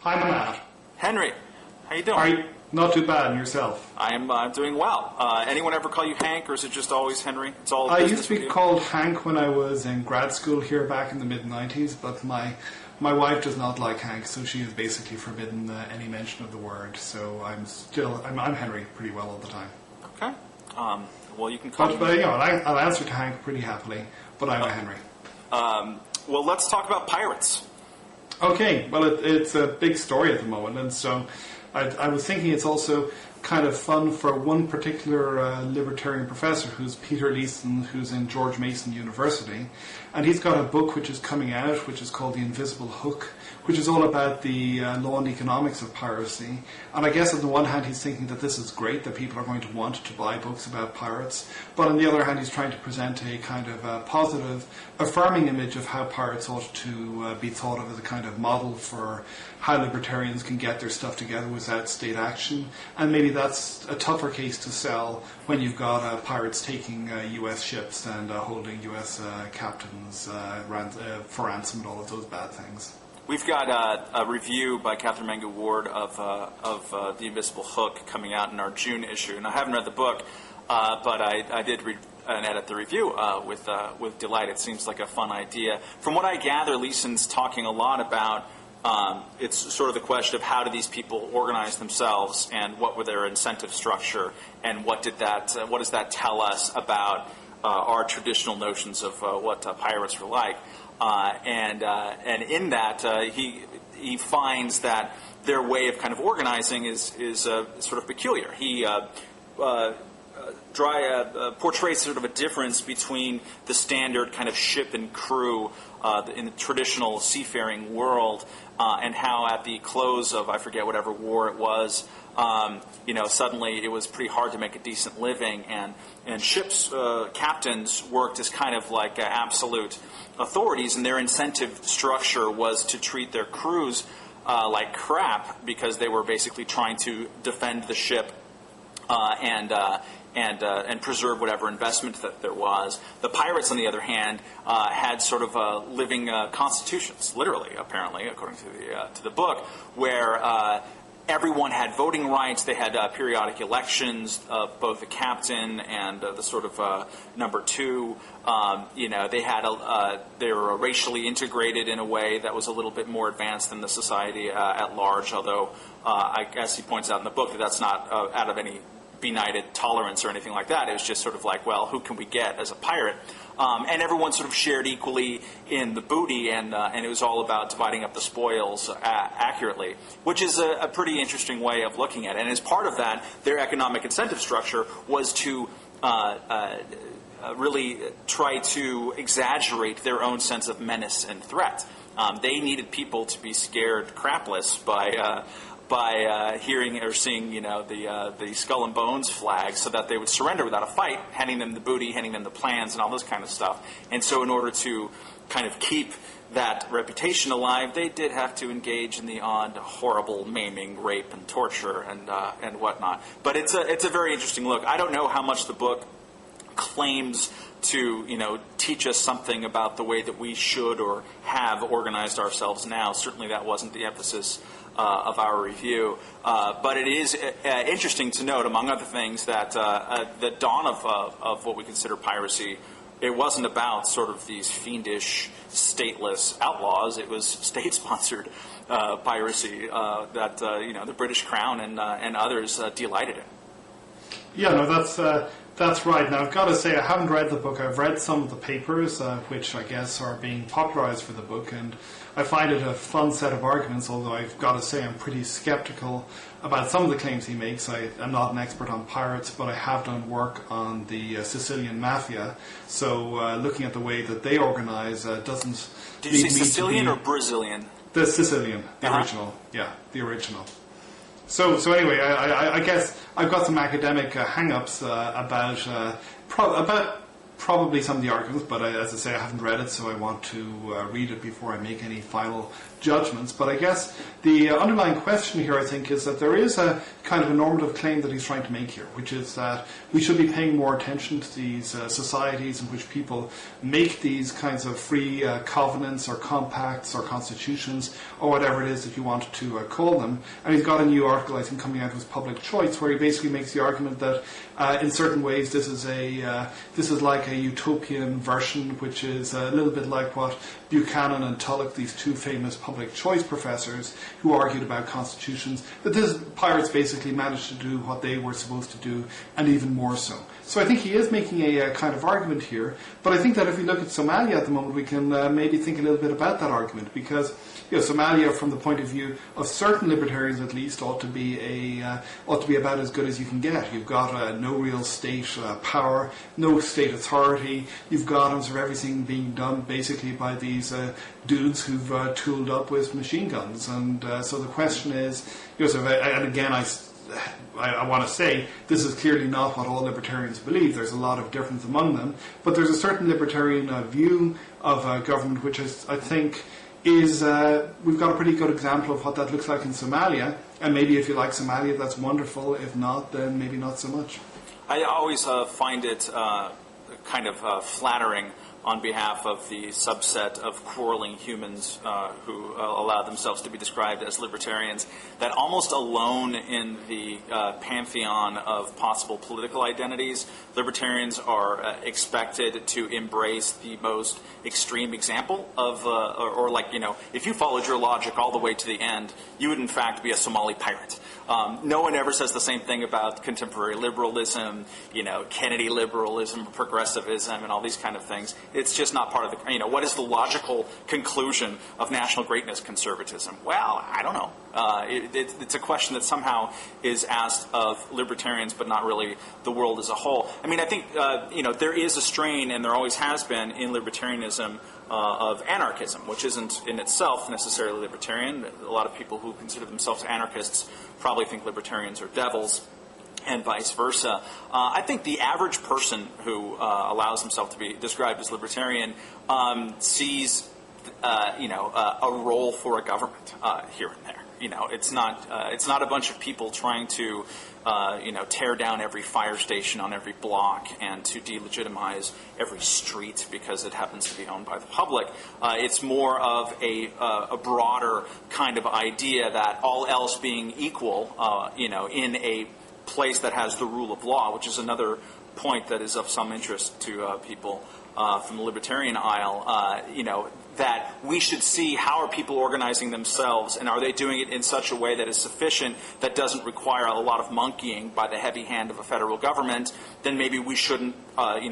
Hi, Matt. Henry, how you doing? Are you not too bad, and yourself? I am doing well. Anyone ever call you Hank, or is it just always Henry? It's all. I used to be called Hank when I was in grad school here back in the mid-90s, but my wife does not like Hank, so she has basically forbidden any mention of the word. So I'm Henry pretty well all the time. Okay. Well, you can call me. But I'll answer to Hank pretty happily, but I'm a Henry. Well, let's talk about pirates. Okay, well, it's a big story at the moment, and so I was thinking it's also kind of fun for one particular libertarian professor, who's Peter Leeson, who's in George Mason University, and he's got a book which is coming out, which is called The Invisible Hook, which is all about the law and economics of piracy. And I guess on the one hand he's thinking that this is great, that people are going to want to buy books about pirates, but on the other hand he's trying to present a kind of positive, affirming image of how pirates ought to be thought of as a kind of model for how libertarians can get their stuff together without state action. And maybe that's a tougher case to sell when you've got pirates taking US ships and holding US captains for ransom and all of those bad things. We've got a review by Catherine Mangu Ward of The Invisible Hook coming out in our June issue, and I haven't read the book, but I did read and edit the review with delight. It seems like a fun idea. From what I gather, Leeson's talking a lot about it's sort of the question of how do these people organize themselves, and what were their incentive structure, and what does that tell us about our traditional notions of what pirates were like. And in that, he finds that their way of kind of organizing is sort of peculiar. He portrays sort of a difference between the standard kind of ship and crew in the traditional seafaring world, and how at the close of, I forget whatever war it was, suddenly it was pretty hard to make a decent living, and ships captains worked as kind of like absolute authorities, and their incentive structure was to treat their crews like crap, because they were basically trying to defend the ship and preserve whatever investment that there was. The pirates, on the other hand, had sort of living constitutions, literally, apparently, according to the book, where everyone had voting rights. They had periodic elections of both the captain and the sort of number two. They were racially integrated in a way that was a little bit more advanced than the society at large. Although, I guess he points out in the book that that's not out of any benighted tolerance or anything like that. It was just sort of like, well, who can we get as a pirate? And everyone sort of shared equally in the booty, and it was all about dividing up the spoils accurately, which is a pretty interesting way of looking at it. And as part of that, their economic incentive structure was to really try to exaggerate their own sense of menace and threat. They needed people to be scared crapless by hearing or seeing, the skull and bones flag, so that they would surrender without a fight, handing them the booty, handing them the plans, and all this kind of stuff. And so in order to kind of keep that reputation alive, they did have to engage in the odd horrible maiming, rape, and torture, and whatnot. But it's a very interesting look. I don't know how much the book claims to, teach us something about the way that we should or have organized ourselves now. Certainly that wasn't the emphasis of our review. But it is interesting to note, among other things, that the dawn of what we consider piracy, it wasn't about sort of these fiendish, stateless outlaws. It was state-sponsored piracy that the British Crown and others delighted in. Yeah, no, that's right. Now, I've got to say, I haven't read the book. I've read some of the papers, which I guess are being popularized for the book, and I find it a fun set of arguments, although I've got to say I'm pretty skeptical about some of the claims he makes. I'm not an expert on pirates, but I have done work on the Sicilian mafia, so looking at the way that they organize doesn't... Did you say Sicilian or Brazilian? The Sicilian, the original. Yeah, the original. So anyway, I guess I've got some academic hang-ups about probably some of the arguments, but as I say, I haven't read it, so I want to read it before I make any final judgments. But I guess the underlying question here, I think, is that there is a kind of a normative claim that he's trying to make here, which is that we should be paying more attention to these societies in which people make these kinds of free covenants or compacts or constitutions or whatever it is that you want to call them. And he's got a new article, I think, coming out with Public Choice, where he basically makes the argument that in certain ways this is like a utopian version, which is a little bit like what Buchanan and Tulloch, these two famous public choice professors who argued about constitutions, that this pirates basically managed to do what they were supposed to do, and even more so. So I think he is making a kind of argument here, but I think that if we look at Somalia at the moment, we can maybe think a little bit about that argument, because Somalia, from the point of view of certain libertarians at least, ought to be about as good as you can get. You've got no real state power, no state authority. You've got everything being done basically by these dudes who've tooled up with machine guns. And so the question is, and again, I want to say this is clearly not what all libertarians believe. There's a lot of difference among them, but there's a certain libertarian view of government which is, I think, we've got a pretty good example of what that looks like in Somalia, and maybe if you like Somalia, that's wonderful. If not, then maybe not so much. I always find it kind of flattering on behalf of the subset of quarreling humans who allow themselves to be described as libertarians, that almost alone in the pantheon of possible political identities, libertarians are expected to embrace the most extreme example of, if you followed your logic all the way to the end, you would in fact be a Somali pirate. No one ever says the same thing about contemporary liberalism, Kennedy liberalism, progressivism, and all these kind of things. It's just not part of the, what is the logical conclusion of national greatness conservatism? Well, I don't know. It's a question that somehow is asked of libertarians, but not really the world as a whole. I mean, I think, there is a strain, and there always has been in libertarianism, of anarchism, which isn't in itself necessarily libertarian. A lot of people who consider themselves anarchists probably think libertarians are devils, and vice versa. I think the average person who allows himself to be described as libertarian sees, a role for a government here and there. It's not a bunch of people trying to, tear down every fire station on every block and to delegitimize every street because it happens to be owned by the public. It's more of a broader kind of idea that all else being equal, in a place that has the rule of law, which is another point that is of some interest to people from the libertarian aisle, that we should see how are people organizing themselves, and are they doing it in such a way that is sufficient, that doesn't require a lot of monkeying by the heavy hand of a federal government. Then maybe we shouldn't, allow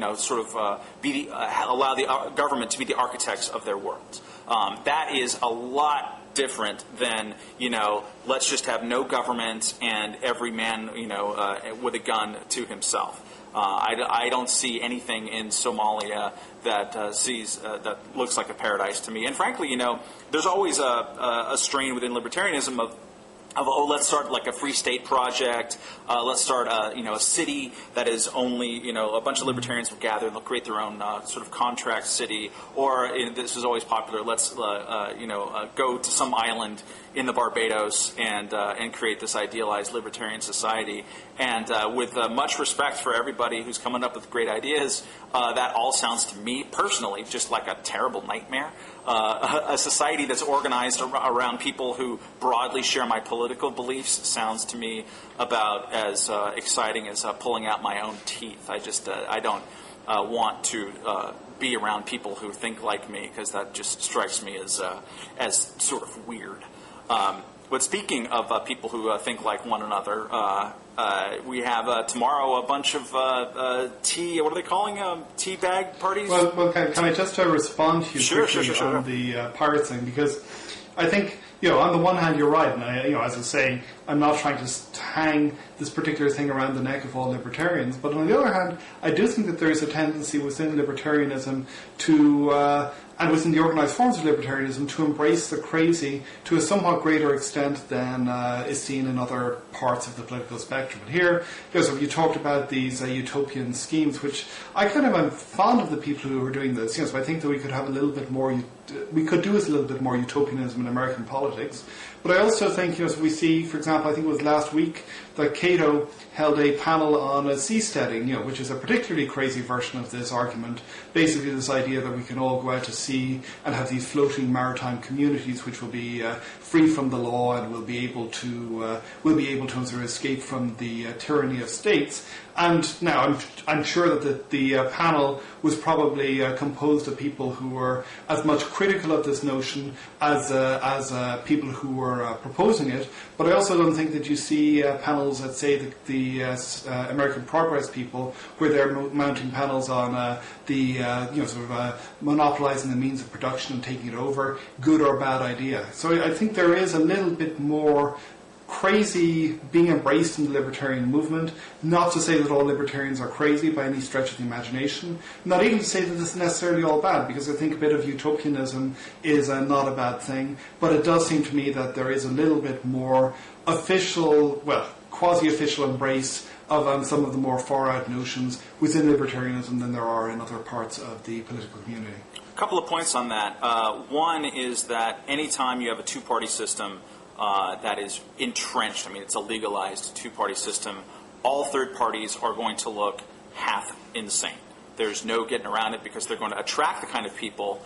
the government to be the architects of their world. That is a lot different than, let's just have no government and every man, with a gun to himself. I don't see anything in Somalia that that looks like a paradise to me. And frankly, there's always a strain within libertarianism of let's start like a free state project. Let's start a city that is only a bunch of libertarians will gather and they'll create their own sort of contract city. Or this is always popular. Let's go to some island in the Barbados and create this idealized libertarian society. And with much respect for everybody who's coming up with great ideas, that all sounds to me personally just like a terrible nightmare. A society that's organized around people who broadly share my political beliefs sounds to me about as exciting as pulling out my own teeth. I don't want to be around people who think like me, because that just strikes me as sort of weird. But speaking of people who think like one another, we have tomorrow a bunch of tea. What are they calling tea bag parties? Well, can I just respond to you quickly on the pirate thing? Because I think on the one hand you're right, and as I say, I'm not trying to hang this particular thing around the neck of all libertarians. But on the other hand, I do think that there is a tendency within libertarianism to and within the organised forms of libertarianism to embrace the crazy to a somewhat greater extent than is seen in other parts of the political spectrum. And here, so you talked about these utopian schemes, which I kind of am fond of the people who are doing this. So I think that we could have a little bit more, we could do with a little bit more utopianism in American politics. But I also think, as we see, for example, I think it was last week that Cato held a panel on seasteading, which is a particularly crazy version of this argument. Basically, this idea that we can all go out to sea and have these floating maritime communities, which will be free from the law and will be able to sort of escape from the tyranny of states. And now, I'm sure that the panel was probably composed of people who were as much critical of this notion as people who were proposing it. But I also don't think that you see panels that say that the American Progress people, where they're mounting panels on monopolizing the means of production and taking it over, good or bad idea. So I think there is a little bit more crazy being embraced in the libertarian movement. Not to say that all libertarians are crazy by any stretch of the imagination. Not even to say that this is necessarily all bad, because I think a bit of utopianism is not a bad thing. But it does seem to me that there is a little bit more official, quasi-official embrace of some of the more far-out notions within libertarianism than there are in other parts of the political community. A couple of points on that. One is that anytime you have a two-party system that is entrenched, it's a legalized two-party system, all third parties are going to look half insane. There's no getting around it, because they're going to attract the kind of people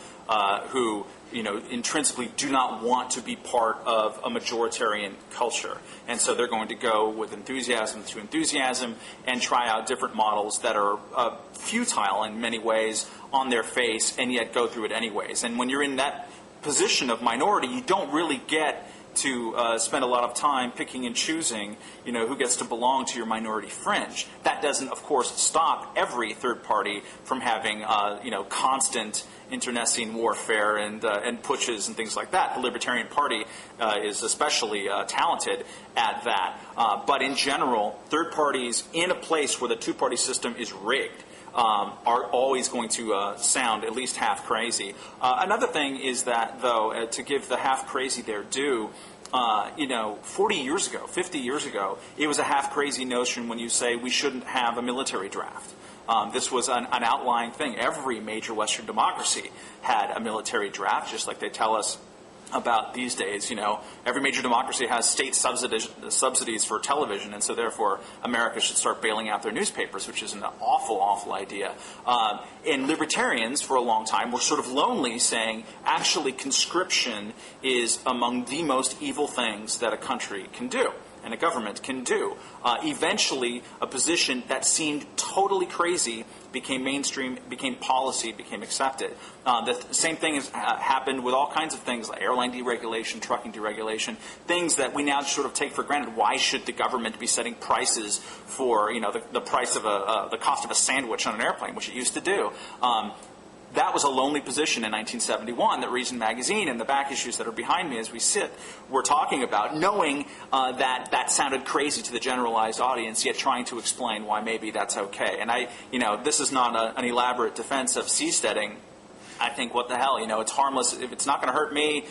who, intrinsically do not want to be part of a majoritarian culture. And so they're going to go with enthusiasm to enthusiasm and try out different models that are futile in many ways on their face, and yet go through it anyways. And when you're in that position of minority, you don't really get to spend a lot of time picking and choosing, who gets to belong to your minority fringe. That doesn't, of course, stop every third party from having, constant internecine warfare and putsches and things like that. The Libertarian Party is especially talented at that. But in general, third parties in a place where the two-party system is rigged are always going to sound at least half crazy. Another thing is that, though, to give the half crazy their due, 40 years ago, 50 years ago, it was a half crazy notion when you say we shouldn't have a military draft. This was an outlying thing. Every major Western democracy had a military draft, just like they tell us about these days. Every major democracy has state subsidies for television, and so therefore America should start bailing out their newspapers, which is an awful, awful idea. And libertarians, for a long time, were sort of lonely, saying, actually, conscription is among the most evil things that a country can do and a government can do. Eventually, a position that seemed totally crazy became mainstream, became policy, became accepted. The same thing has happened with all kinds of things, like airline deregulation, trucking deregulation, things that we now sort of take for granted. Why should the government be setting prices for, the price of the cost of a sandwich on an airplane, which it used to do? That was a lonely position in 1971 that Reason Magazine and the back issues that are behind me as we sit were talking about, knowing that sounded crazy to the generalized audience, yet trying to explain why maybe that's okay. And this is not an elaborate defense of seasteading. I think, what the hell, it's harmless. If it's not going to hurt me,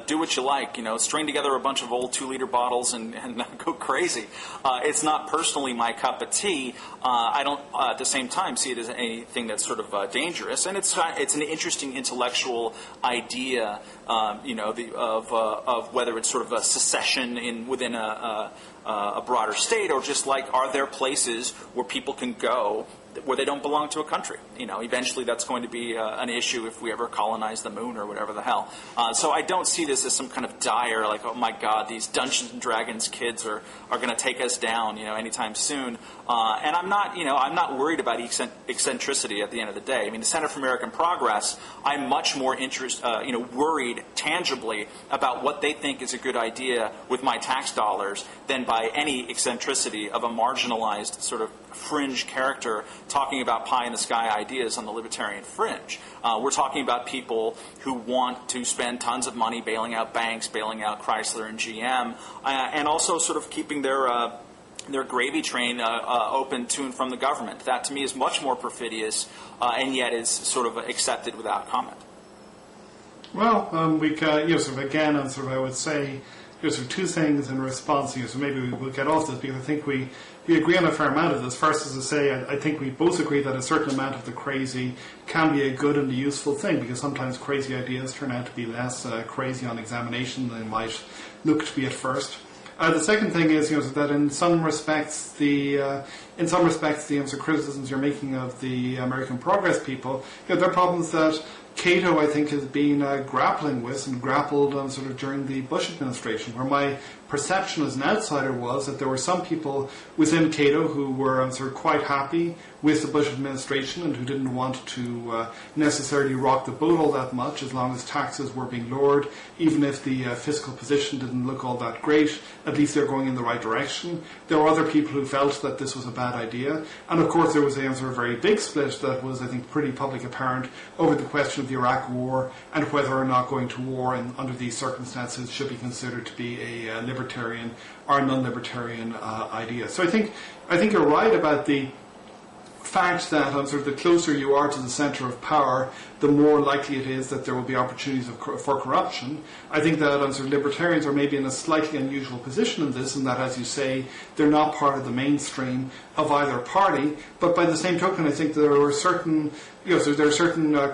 do what you like. String together a bunch of old 2-liter bottles and go crazy. It's not personally my cup of tea. I don't, at the same time, see it as anything that's sort of dangerous. And it's an interesting intellectual idea, of whether it's sort of a secession within a broader state, or just like, are there places where people can go where they don't belong to a country? Eventually that's going to be an issue if we ever colonize the moon or whatever the hell. So I don't see this as some kind of dire, like, oh my God, these Dungeons and Dragons kids are going to take us down, anytime soon. And I'm not worried about eccentricity at the end of the day. The Center for American Progress, I'm much more worried tangibly about what they think is a good idea with my tax dollars than by any eccentricity of a marginalized sort of fringe character talking about pie-in-the-sky ideas on the libertarian fringe. We're talking about people who want to spend tons of money bailing out banks, bailing out Chrysler and GM, and also sort of keeping their gravy train open to and from the government. That, to me, is much more perfidious, and yet is sort of accepted without comment. Well, we can, again, I would say, two things in response. So maybe we'll get off this, because I think we agree on a fair amount of this. First, as to say, I think we both agree that a certain amount of the crazy can be a good and a useful thing, because sometimes crazy ideas turn out to be less crazy on examination than they might look to be at first. The second thing is, that in some respects the criticisms you're making of the American Progress people, they're problems that Cato, I think, has been grappling with and grappled sort of during the Bush administration, where my perception as an outsider was that there were some people within Cato who were sort of quite happy with the Bush administration and who didn't want to necessarily rock the boat all that much as long as taxes were being lowered, even if the fiscal position didn't look all that great. At least they're going in the right direction. There were other people who felt that this was a bad idea. And of course there was a sort of very big split that was, I think, pretty public apparent over the question of the Iraq War and whether or not going to war under these circumstances should be considered to be a libertarian or non-libertarian idea. So I think you're right about the fact that sort of the closer you are to the centre of power, the more likely it is that there will be opportunities for corruption. I think that sort of libertarians are maybe in a slightly unusual position in this, in that, as you say, they're not part of the mainstream of either party. But by the same token, I think there are certain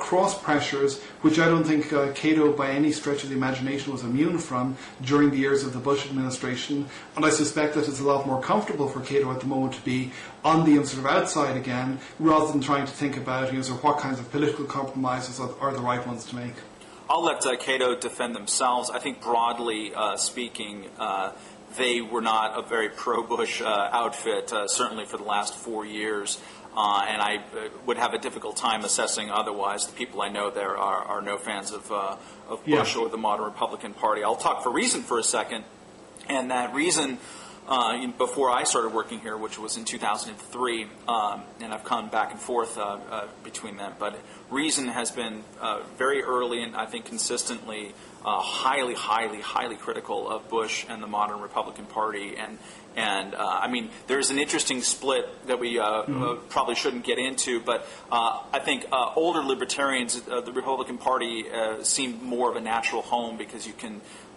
cross pressures which I don't think Cato, by any stretch of the imagination, was immune from during the years of the Bush administration. And I suspect that it's a lot more comfortable for Cato at the moment to be on the sort of outside again, rather than trying to think about sort of what kinds of political compromises are the right ones to make. I'll let Cato defend themselves. I think broadly speaking, they were not a very pro-Bush outfit, certainly for the last 4 years. And I would have a difficult time assessing otherwise. The people I know there are no fans of Bush or the modern Republican Party. I'll talk for Reason for a second. And that Reason, before I started working here, which was in 2003, and I've come back and forth between them, but Reason has been very early and I think consistently highly, highly, highly critical of Bush and the modern Republican Party. And I mean, there's an interesting split that we probably shouldn't get into, but I think older libertarians, the Republican Party seemed more of a natural home because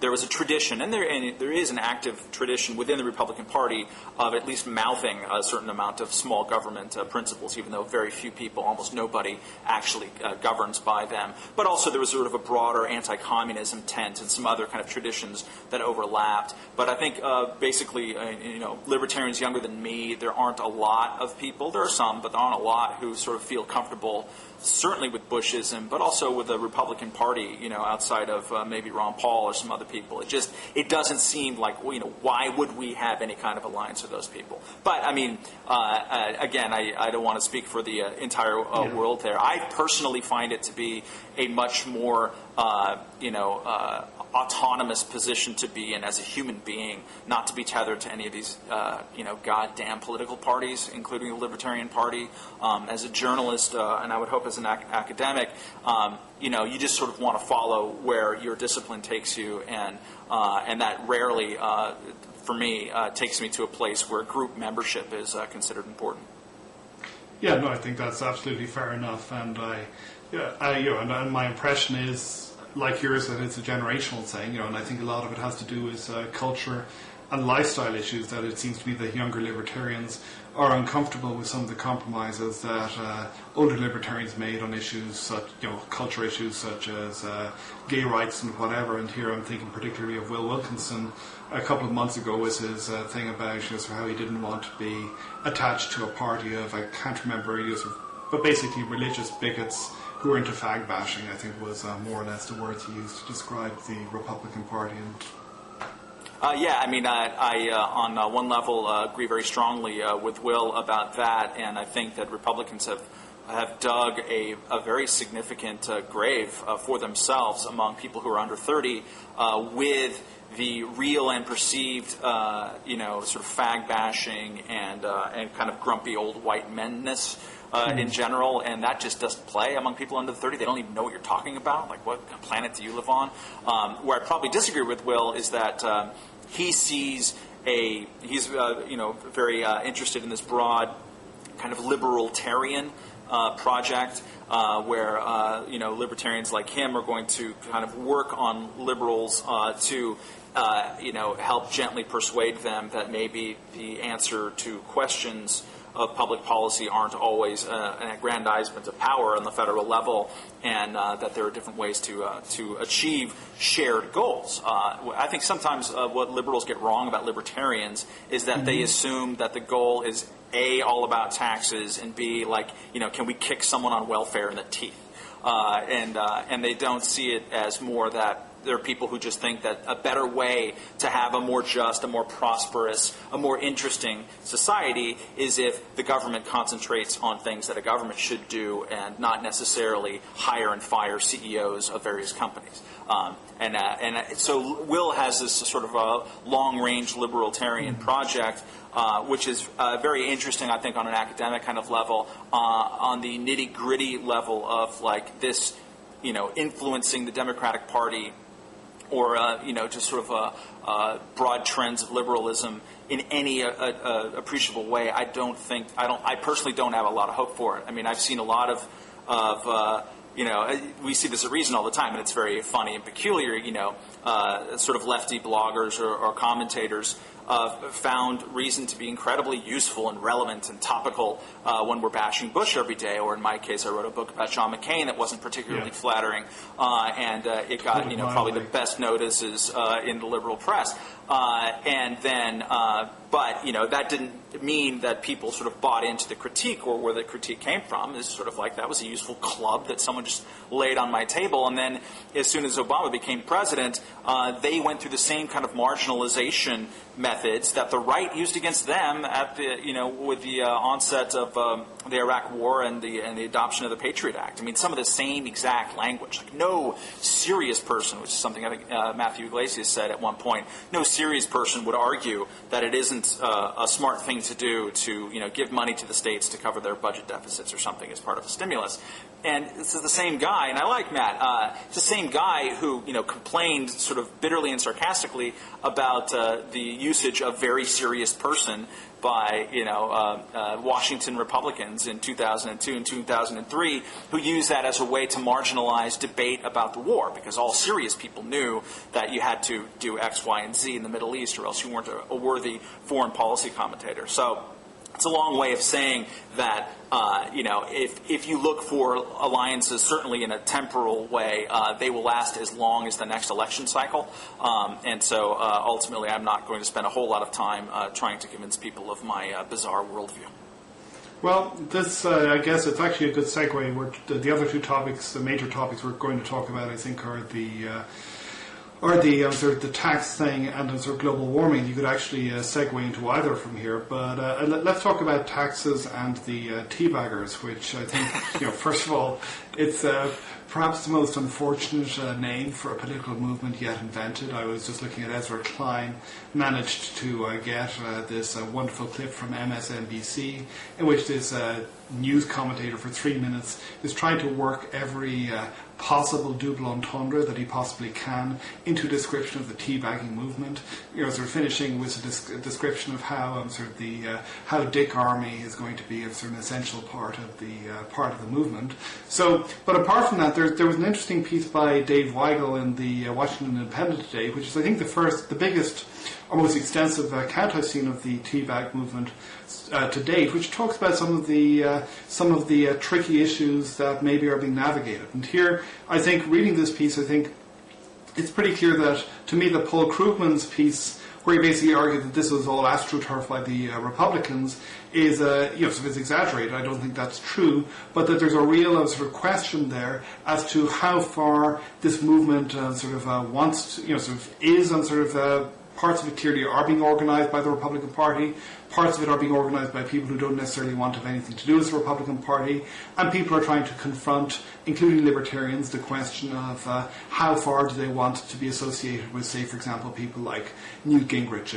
there was a tradition, and there is an active tradition within the Republican Party of at least mouthing a certain amount of small government principles, even though very few people, almost nobody, actually governs by them. But also there was sort of a broader anti-communism tent and some other kind of traditions that overlapped. But I think basically, libertarians younger than me, there aren't a lot of people. There are some, but there aren't a lot who sort of feel comfortable, certainly with Bushism, but also with the Republican Party, outside of maybe Ron Paul or some other people. It doesn't seem like, why would we have any kind of alliance with those people? But, I mean, again, I don't want to speak for the entire world there. I personally find it to be a much more, autonomous position to be in as a human being, not to be tethered to any of these, goddamn political parties, including the Libertarian Party. As a journalist, and I would hope as an academic, you just sort of want to follow where your discipline takes you, and that rarely, for me, takes me to a place where group membership is considered important. Yeah, no, I think that's absolutely fair enough, and and my impression is, like yours, that it's a generational thing, and I think a lot of it has to do with culture and lifestyle issues, that it seems to me that younger libertarians are uncomfortable with some of the compromises that older libertarians made on issues such, culture issues such as gay rights and whatever. And here I'm thinking particularly of Will Wilkinson a couple of months ago with his thing about how he didn't want to be attached to a party of, I can't remember, but basically religious bigots who were into fag bashing, I think was more or less the words he used to describe the Republican Party. I on one level agree very strongly with Will about that, and I think that Republicans have dug a very significant grave for themselves among people who are under 30 with the real and perceived, sort of fag bashing and kind of grumpy old white menness in general, and that just doesn't play among people under 30. They don't even know what you're talking about. Like, what planet do you live on? Where I probably disagree with Will is that he's very interested in this broad kind of libertarian project where libertarians like him are going to kind of work on liberals to help gently persuade them that maybe the answer to questions public policy aren't always an aggrandizement of power on the federal level, and that there are different ways to achieve shared goals. I think sometimes what liberals get wrong about libertarians is that they assume that the goal is A, all about taxes, and B, like, can we kick someone on welfare in the teeth? And they don't see it as more that there are people who just think that a better way to have a more just, a more prosperous, a more interesting society is if the government concentrates on things that a government should do and not necessarily hire and fire CEOs of various companies. So Will has this sort of a long-range libertarian project, which is very interesting, I think, on an academic kind of level, on the nitty-gritty level of like this, influencing the Democratic Party, or just sort of broad trends of liberalism in any appreciable way. I personally don't have a lot of hope for it. I mean, I've seen a lot of we see this at Reason all the time, and it's very funny and peculiar. Sort of lefty bloggers or commentators found Reason to be incredibly useful and relevant and topical when we're bashing Bush every day. Or in my case, I wrote a book about John McCain that wasn't particularly flattering, and it got probably the best notices in the liberal press. But that didn't mean that people sort of bought into the critique or where the critique came from. It's sort of like that was a useful club that someone just laid on my table. And then as soon as Obama became president, they went through the same kind of marginalization methods that the right used against them at the with the onset of the Iraq War and the adoption of the Patriot Act. I mean, some of the same exact language. Like no serious person, which is something I think Matthew Iglesias said at one point, no serious person would argue that it isn't a smart thing to do to give money to the states to cover their budget deficits or something as part of a stimulus. And this is the same guy, and I like Matt. It's the same guy who complained sort of bitterly and sarcastically about the usage of very serious person by Washington Republicans in 2002 and 2003, who used that as a way to marginalize debate about the war, because all serious people knew that you had to do X, Y, and Z in the Middle East, or else you weren't a worthy foreign policy commentator. So it's a long way of saying that if you look for alliances, certainly in a temporal way, they will last as long as the next election cycle. And so ultimately, I'm not going to spend a whole lot of time trying to convince people of my bizarre worldview. Well, this, I guess it's actually a good segue. The other two topics, the major topics we're going to talk about, I think, are the sort of the tax thing and the sort of global warming. You could actually segue into either from here, but let's talk about taxes and the teabaggers, which I think, first of all, it's perhaps the most unfortunate name for a political movement yet invented. I was just looking at Ezra Klein managed to get this wonderful clip from MSNBC in which this news commentator for 3 minutes is trying to work every possible double entendre that he possibly can into a description of the teabagging movement. Sort of finishing with a description of how how Dick Armey is going to be a sort of an essential part of the movement. So, but apart from that, there was an interesting piece by Dave Weigel in the Washington Independent today, which is I think the biggest or most extensive account I've seen of the teabag movement to date, which talks about some of the tricky issues that maybe are being navigated. And here, I think, reading this piece, I think it's pretty clear that, to me, that Paul Krugman's piece, where he basically argued that this was all astroturf by the Republicans, is sort of exaggerated. I don't think that's true, but that there's a real sort of question there as to how far this movement wants to, is and parts of it clearly are being organised by the Republican Party, parts of it are being organised by people who don't necessarily want to have anything to do with the Republican Party, and people are trying to confront, including libertarians, the question of how far do they want to be associated with, say, for example, people like Newt Gingrich.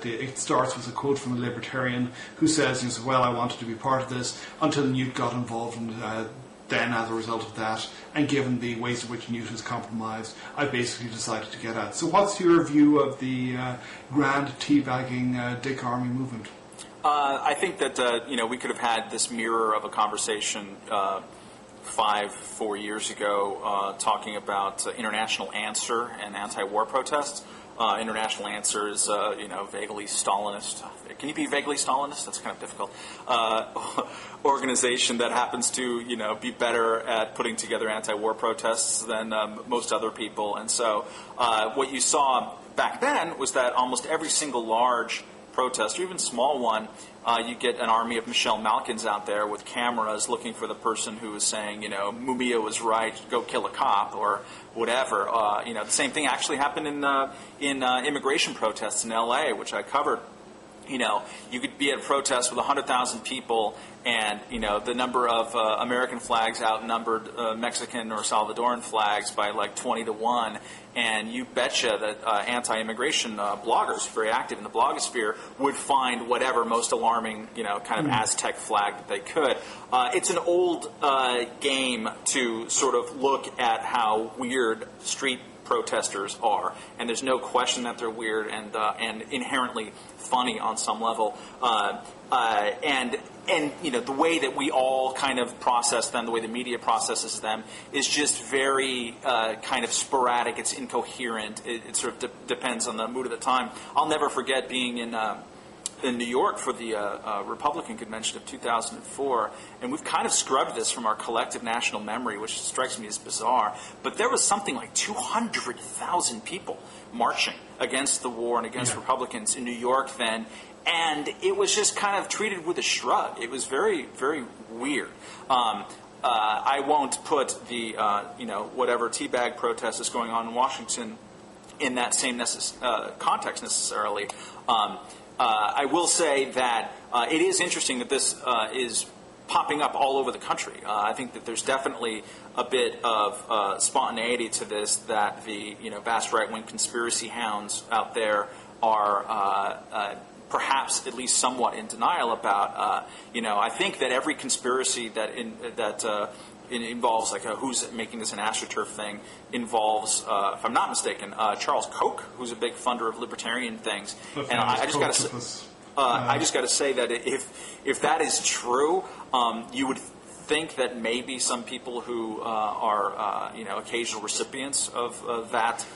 It starts with a quote from a libertarian who says, well, I wanted to be part of this until Newt got involved and then, as a result of that, and given the ways in which Newt has compromised, I basically decided to get out. So what's your view of the grand teabagging Dick Armey movement? I think that we could have had this mirror of a conversation 4 years ago talking about international answer and anti-war protests. International Answer is, vaguely Stalinist. Can you be vaguely Stalinist? That's kind of difficult. Organization that happens to, be better at putting together anti-war protests than most other people. And so what you saw back then was that almost every single large protest, or even small one, you get an army of Michelle Malkins out there with cameras looking for the person who is saying, Mumia was right, go kill a cop, or whatever. The same thing actually happened in immigration protests in L.A., which I covered. You could be at a protest with 100,000 people, and the number of American flags outnumbered Mexican or Salvadoran flags by like 20 to 1. And you betcha that anti-immigration bloggers, very active in the blogosphere, would find whatever most alarming, kind of Aztec flag that they could. It's an old game to sort of look at how weird street protesters are, and there's no question that they're weird and inherently funny on some level. And the way that we all kind of process them, the way the media processes them, is just very kind of sporadic. It's incoherent. It sort of depends on the mood of the time. I'll never forget being in New York for the Republican convention of 2004, and we've kind of scrubbed this from our collective national memory, which strikes me as bizarre, but there was something like 200,000 people marching against the war and against Republicans in New York then, and it was just kind of treated with a shrug. It was very, very weird. I won't put the, whatever teabag protest is going on in Washington in that same context necessarily. I will say that it is interesting that this is popping up all over the country. I think that there's definitely a bit of spontaneity to this, that the vast right-wing conspiracy hounds out there are perhaps at least somewhat in denial about. I think that every conspiracy that it involves, like who's making this an AstroTurf thing, involves, if I'm not mistaken, Charles Koch, who's a big funder of libertarian things. And I just got to say that if that is true, you would think that maybe some people who are occasional recipients of that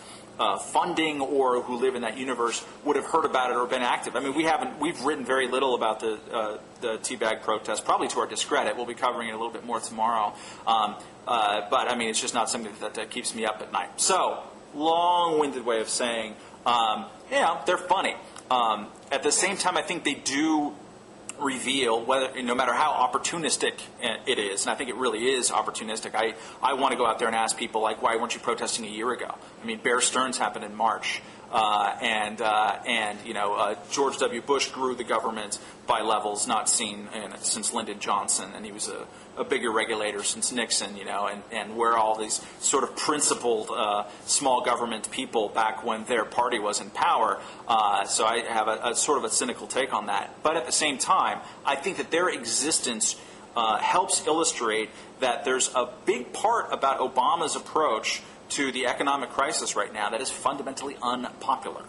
funding or who live in that universe would have heard about it or been active. I mean, we've written very little about the teabag protest, probably to our discredit. We'll be covering it a little bit more tomorrow. But I mean, it's just not something that keeps me up at night. So, long-winded way of saying, they're funny. At the same time, I think they do reveal, whether no matter how opportunistic it is, and I think it really is opportunistic. I want to go out there and ask people, like, why weren't you protesting a year ago? I mean, Bear Stearns happened in March, and George W. Bush grew the government by levels not seen since Lyndon Johnson, and he was a bigger regulator since Nixon, and we're all these sort of principled small government people back when their party was in power. So I have a sort of a cynical take on that. But at the same time, I think that their existence helps illustrate that there's a big part about Obama's approach to the economic crisis right now that is fundamentally unpopular.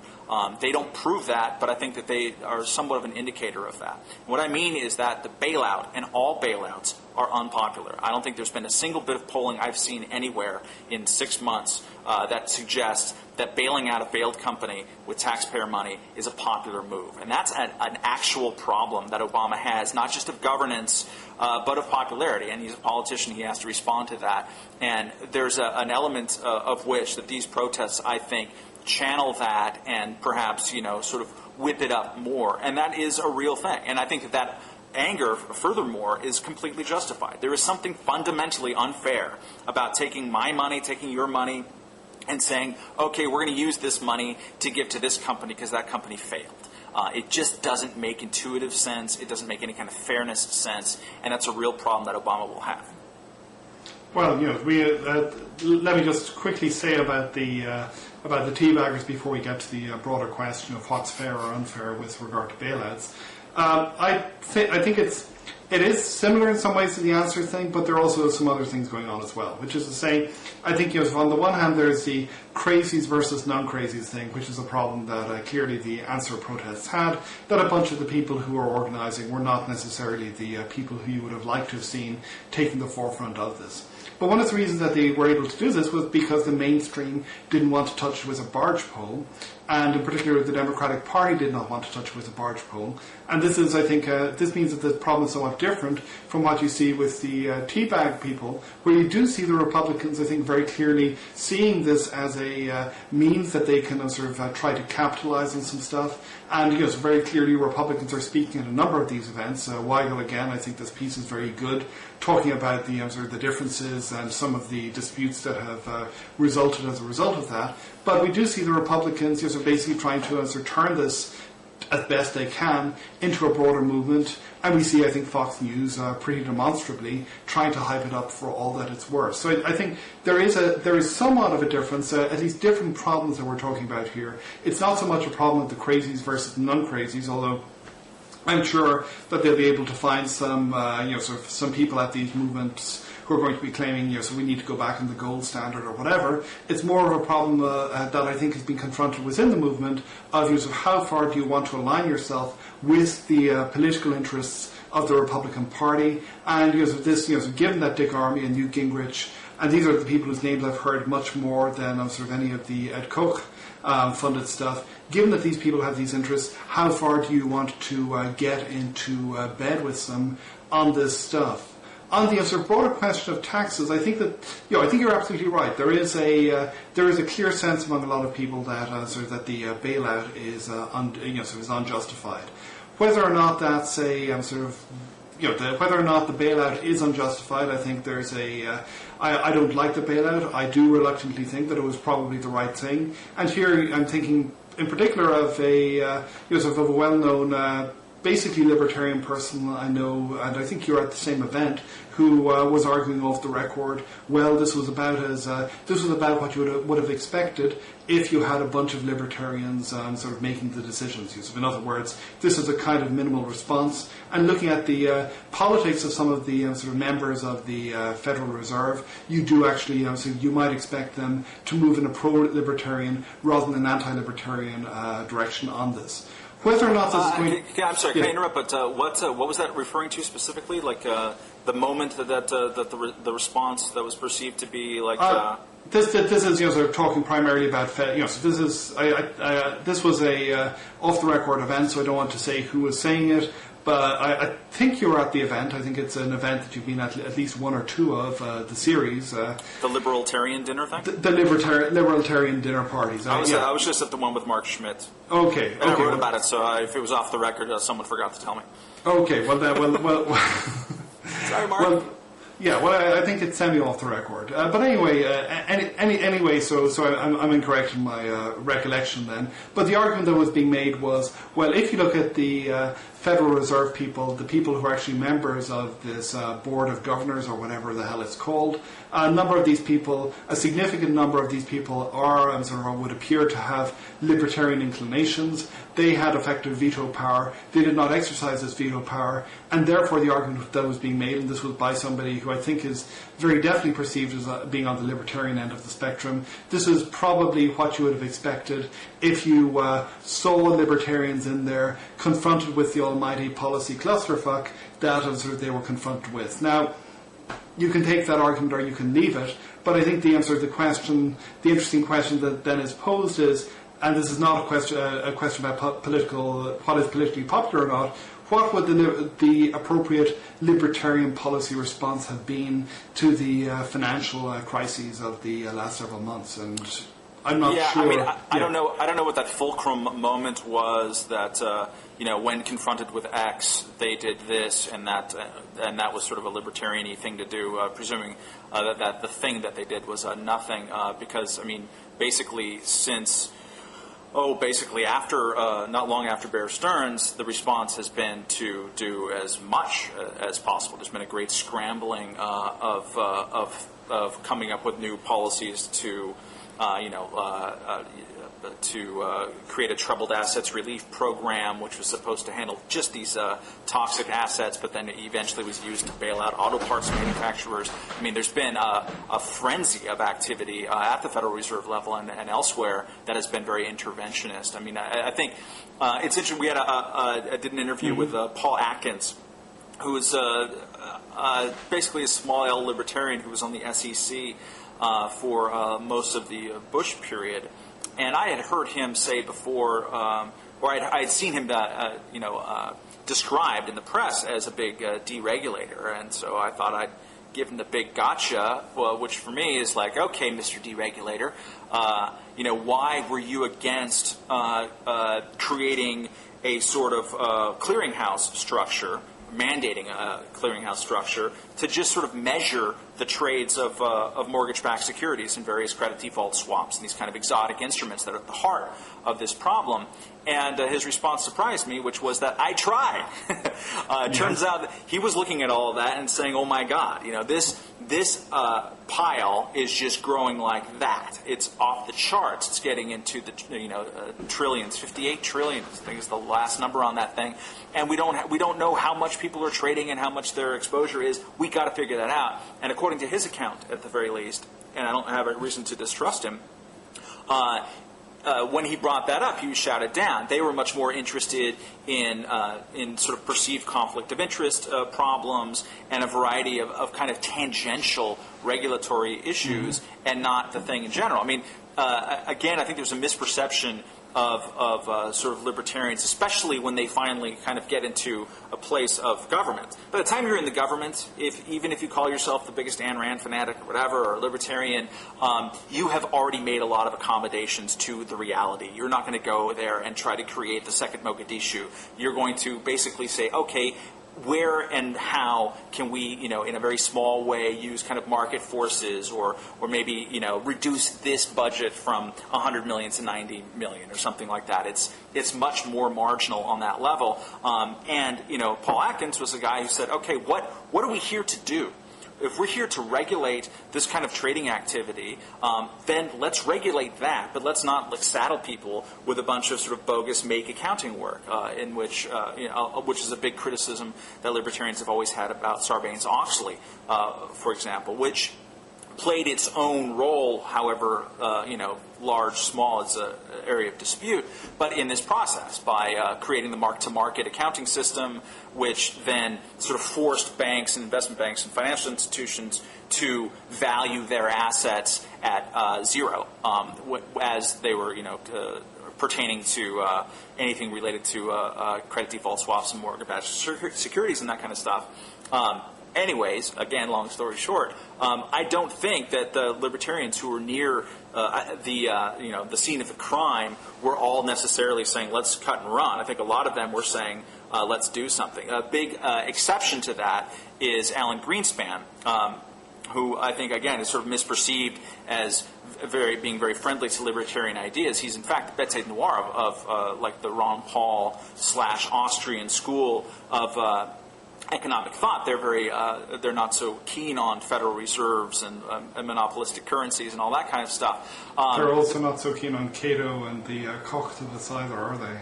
They don't prove that, but I think that they are somewhat of an indicator of that. What I mean is that the bailout and all bailouts are unpopular. I don't think there's been a single bit of polling I've seen anywhere in 6 months that suggests that bailing out a failed company with taxpayer money is a popular move. And that's an actual problem that Obama has, not just of governance, but of popularity. And he's a politician. He has to respond to that. And there's an element of which that these protests, I think, channel that and perhaps, sort of whip it up more. And that is a real thing. And I think that anger, furthermore, is completely justified. There is something fundamentally unfair about taking my money, taking your money, and saying, okay, we're going to use this money to give to this company because that company failed. It just doesn't make intuitive sense. It doesn't make any kind of fairness sense. And that's a real problem that Obama will have. Well, let me just quickly say about the teabaggers before we get to the broader question of what's fair or unfair with regard to bailouts. I think it's it is similar in some ways to the answer thing, but there are also some other things going on as well, which is to say, I think on the one hand there's the crazies versus non-crazies thing, which is a problem that clearly the answer protests had, that a bunch of the people who were organising were not necessarily the people who you would have liked to have seen taking the forefront of this. But one of the reasons that they were able to do this was because the mainstream didn't want to touch it with a barge pole, and in particular the Democratic Party did not want to touch it with a barge pole. And this is, I think, this means that the problem is somewhat different from what you see with the teabag people, where you do see the Republicans, I think, very clearly seeing this as a means that they can sort of try to capitalise on some stuff. And so very clearly Republicans are speaking at a number of these events. Weigel, again, I think this piece is very good, talking about the sort of the differences and some of the disputes that have resulted as a result of that. But we do see the Republicans basically trying to sort of turn this as best they can into a broader movement, and we see, I think, Fox News pretty demonstrably trying to hype it up for all that it's worth. So I think there is somewhat of a difference, at least different problems that we're talking about here. It's not so much a problem of the crazies versus non-crazies, although I'm sure that they'll be able to find some, sort of some people at these movements who are going to be claiming, so we need to go back in the gold standard or whatever. It's more of a problem that I think has been confronted within the movement of how far do you want to align yourself with the political interests of the Republican Party, and given that Dick Armey and Newt Gingrich, and these are the people whose names I've heard much more than sort of any of the Ed Koch funded stuff. Given that these people have these interests, how far do you want to get into bed with them on this stuff? On the sort of broader question of taxes, I think that I think you're absolutely right. There is a clear sense among a lot of people that that the bailout is is unjustified. Whether or not that's a whether or not the bailout is unjustified, I think there's I don't like the bailout. I do reluctantly think that it was probably the right thing. And here I'm thinking in particular of a well-known basically libertarian person I know, and I think you're at the same event, who was arguing off the record, well, this was about what you would have expected if you had a bunch of libertarians sort of making the decisions. In other words, this is a kind of minimal response. And looking at the politics of some of the sort of members of the Federal Reserve, you do actually, so you might expect them to move in a pro-libertarian rather than an anti-libertarian direction on this. Whether or not this is going I'm sorry, can I interrupt? But what was that referring to specifically? Like the moment that the response that was perceived to be like. This is sort of talking primarily about so this is this was a off the record event, so I don't want to say who was saying it. But I think you were at the event. I think it's an event that you've been at least one or two of the series. The libertarian dinner thing? The libertarian dinner parties. I was just at the one with Mark Schmidt. Okay. And I wrote about it, so if it was off the record, someone forgot to tell me. Okay, well. Sorry, Mark. Well, yeah, well, I think it's semi off the record. But anyway, anyway, so I'm incorrect in my recollection then. But the argument that was being made was, well, if you look at the Federal Reserve people, the people who are actually members of this board of governors or whatever the hell it's called, a significant number of these people are would appear to have libertarian inclinations. They had effective veto power. They did not exercise this veto power, and therefore the argument that was being made, and this was by somebody who I think is very definitely perceived as being on the libertarian end of the spectrum, this is probably what you would have expected if you saw libertarians in there confronted with the almighty policy clusterfuck that they were confronted with. Now, you can take that argument or you can leave it, but I think the answer to the interesting question that then is posed is, and this is not a question about what is politically popular or not, what would the appropriate libertarian policy response have been to the financial crises of the last several months? And I'm not sure. I mean, I don't know. I don't know what that fulcrum moment was that when confronted with X, they did this, and that was sort of a libertarian-y thing to do, presuming that the thing that they did was nothing. Because I mean, basically after not long after Bear Stearns, the response has been to do as much as possible. There's been a great scrambling of coming up with new policies to create a troubled assets relief program, which was supposed to handle just these toxic assets, but then it eventually was used to bail out auto parts manufacturers. I mean, there's been a frenzy of activity at the Federal Reserve level and elsewhere that has been very interventionist. I mean, I think it's interesting. We had I did an interview with Paul Atkins, who is basically a small L libertarian who was on the SEC for most of the Bush period. And I had heard him say before, or I had seen him, described in the press as a big deregulator. And so I thought I'd give him the big gotcha, which for me is like, okay, Mr. Deregulator, why were you against creating a sort of clearinghouse structure, mandating a clearinghouse structure to just sort of measure the trades of mortgage-backed securities and various credit default swaps and these kind of exotic instruments that are at the heart of this problem? And his response surprised me, which was that I tried. It turns out that he was looking at all of that and saying, "Oh my God, this pile is just growing like that. It's off the charts. It's getting into the trillions, 58 trillion. I think is the last number on that thing. And we don't know how much people are trading and how much their exposure is. We got to figure that out." And according to his account, at the very least, and I don't have a reason to distrust him, when he brought that up, he was shouted down. They were much more interested in sort of perceived conflict of interest problems and a variety of kind of tangential regulatory issues, and not the thing in general. I mean, again, I think there's a misperception of sort of libertarians, especially when they finally kind of get into a place of government. By the time you're in the government, even if you call yourself the biggest Ayn Rand fanatic or whatever, or libertarian, you have already made a lot of accommodations to the reality. You're not going to go there and try to create the second Mogadishu. You're going to basically say, okay, where and how can we, in a very small way, use kind of market forces, or maybe, reduce this budget from 100 million to 90 million or something like that. It's much more marginal on that level. And Paul Atkins was a guy who said, okay, what are we here to do? If we're here to regulate this kind of trading activity, then let's regulate that, but let's not saddle people with a bunch of sort of bogus make accounting work, in which is a big criticism that libertarians have always had about Sarbanes-Oxley, for example, which played its own role, however, large, small, it's an area of dispute, but in this process, by creating the mark-to-market accounting system, which then sort of forced banks and investment banks and financial institutions to value their assets at zero, as they were, pertaining to anything related to credit default swaps and mortgage-backed securities and that kind of stuff. Anyways, again, long story short, I don't think that the libertarians who were near the scene of the crime were all necessarily saying, let's cut and run. I think a lot of them were saying, let's do something. A big exception to that is Alan Greenspan, who I think, again, is sort of misperceived as being very friendly to libertarian ideas. He's, in fact, the bête noire of like the Ron Paul / Austrian school of economic thought. They're not so keen on Federal Reserves and monopolistic currencies and all that kind of stuff. They're also not so keen on Cato and the cognitivist either, are they?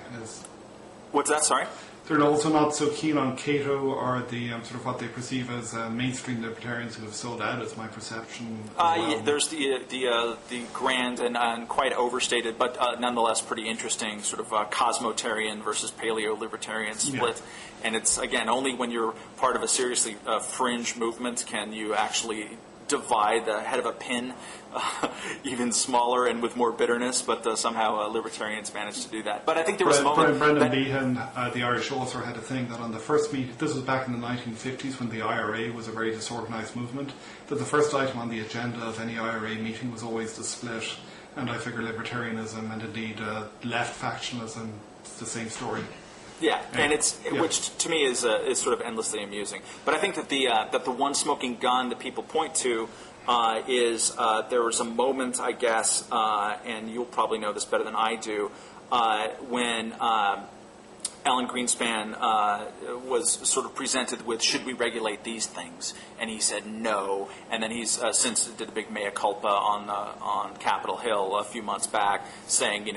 What's that? Sorry? They're also not so keen on Cato or the sort of what they perceive as mainstream libertarians who have sold out, is my perception. Yeah, there's the grand and quite overstated, but nonetheless pretty interesting sort of cosmotarian versus paleo-libertarian split. Yeah. And it's, again, only when you're part of a seriously fringe movement can you actually divide the head of a pin even smaller and with more bitterness, but somehow libertarians managed to do that. But I think there was a moment... Brendan Behan, the Irish author, had a thing that on the first meeting, this was back in the 1950s when the IRA was a very disorganised movement, that the first item on the agenda of any IRA meeting was always the split, and I figure libertarianism and indeed left factionalism, it's the same story. Yeah, and which to me is sort of endlessly amusing. But I think that the one smoking gun that people point to is there was a moment, I guess, and you'll probably know this better than I do, when Alan Greenspan was sort of presented with, should we regulate these things? And he said no. And then he's since did a big mea culpa on Capitol Hill a few months back, saying,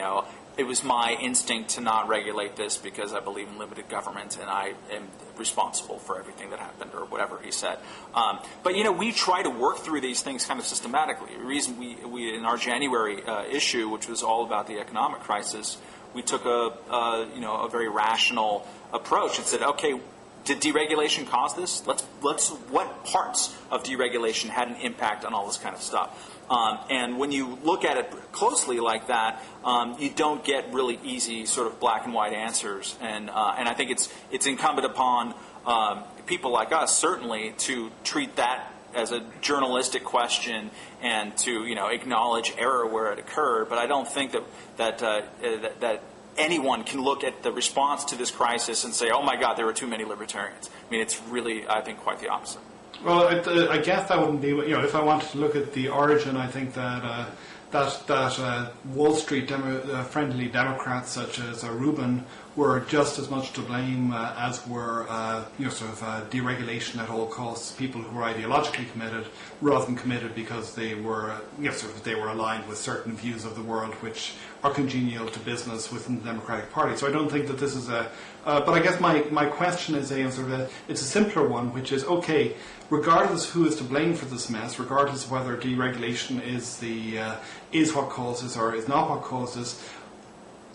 it was my instinct to not regulate this because I believe in limited government and I am responsible for everything that happened, or whatever he said. But we try to work through these things kind of systematically. The reason we in our January issue, which was all about the economic crisis, we took a very rational approach and said, okay, did deregulation cause this? Let's what parts of deregulation had an impact on all this kind of stuff? And when you look at it closely like that, you don't get really easy sort of black and white answers. And I think it's incumbent upon people like us certainly to treat that as a journalistic question and to acknowledge error where it occurred. But I don't think that anyone can look at the response to this crisis and say, oh my God, there were too many libertarians. I mean, it's really, I think, quite the opposite. Well, I guess that wouldn't be, if I wanted to look at the origin, I think that Wall Street friendly Democrats such as Rubin were just as much to blame as were deregulation at all costs. People who were ideologically committed rather than committed because they were they were aligned with certain views of the world which are congenial to business within the Democratic Party. So I don't think that this is but I guess my question is it's a simpler one, which is, okay, regardless who is to blame for this mess, regardless of whether deregulation is what causes or is not what causes,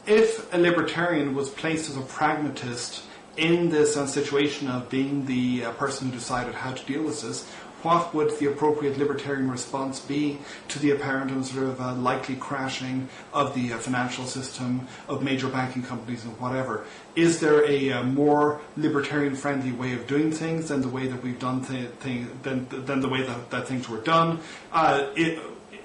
if a libertarian was placed as a pragmatist in this situation of being the person who decided how to deal with this, what would the appropriate libertarian response be to the apparent and likely crashing of the financial system, of major banking companies and whatever? Is there a more libertarian-friendly way of doing things than the way that we've done than the way that things were done?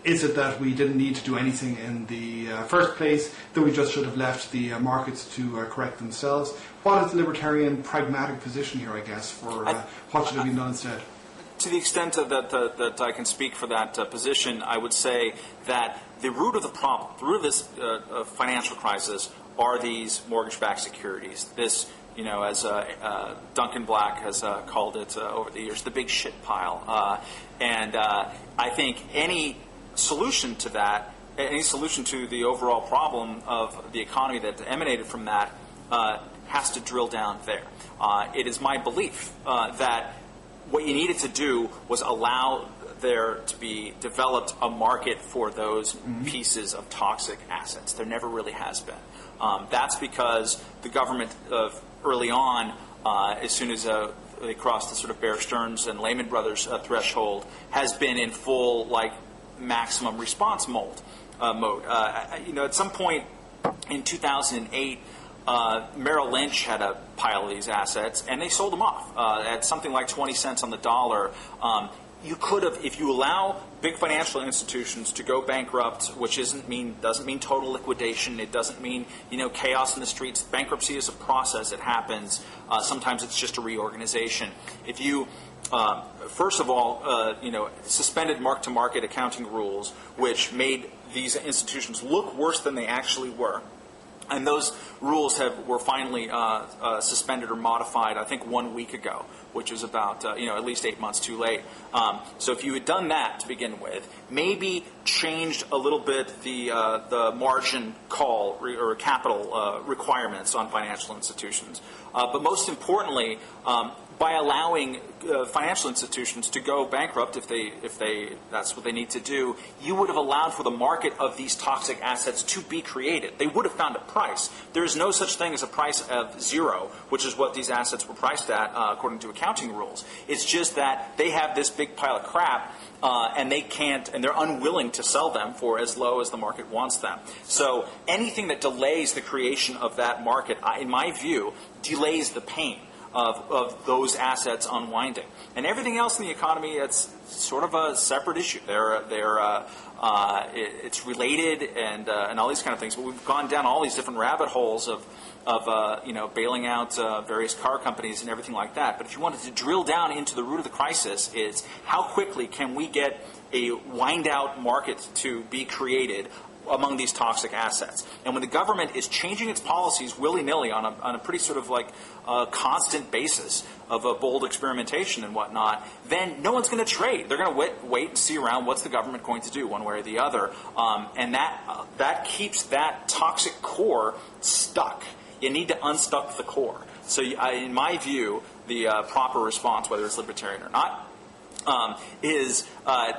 Is it that we didn't need to do anything in the first place, that we just should have left the markets to correct themselves? What is the libertarian pragmatic position here, I guess, for what should have been done instead? To the extent that I can speak for that position, I would say that the root of the problem, the root of this financial crisis, are these mortgage-backed securities. This, as Duncan Black has called it over the years, the big shit pile. And I think any solution to that, any solution to the overall problem of the economy that emanated from that, has to drill down there. It is my belief that what you needed to do was allow there to be developed a market for those pieces of toxic assets. There never really has been. That's because the government early on, as soon as they crossed the sort of Bear Stearns and Lehman Brothers threshold, has been in full maximum response mode. At some point in 2008, Merrill Lynch had a pile of these assets, and they sold them off at something like 20 cents on the dollar. You could have, if you allow big financial institutions to go bankrupt, which doesn't mean total liquidation. It doesn't mean chaos in the streets. Bankruptcy is a process. It happens. Sometimes it's just a reorganization. If you first of all, suspended mark-to-market accounting rules, which made these institutions look worse than they actually were. And those rules were finally suspended or modified, I think, 1 week ago, which was about at least 8 months too late. So if you had done that to begin with, maybe changed a little bit the margin call or capital requirements on financial institutions, but most importantly, by allowing financial institutions to go bankrupt if they that's what they need to do, you would have allowed for the market of these toxic assets to be created. They would have found a price. There is no such thing as a price of zero, which is what these assets were priced at according to accounting rules. It's just that they have this big pile of crap and they can't, and they're unwilling to sell them for as low as the market wants them. So anything that delays the creation of that market, in my view, delays the pain of those assets unwinding. And everything else in the economy, it's sort of a separate issue. It's related and all these kind of things. But we've gone down all these different rabbit holes of bailing out various car companies and everything like that. But if you wanted to drill down into the root of the crisis, is how quickly can we get a wind-out market to be created among these toxic assets. And when the government is changing its policies willy-nilly on a pretty sort of like constant basis of a bold experimentation and whatnot, then no one's going to trade. They're going to wait and see around what's the government going to do one way or the other. And that keeps that toxic core stuck. You need to unstuck the core. So in my view, the proper response, whether it's libertarian or not, is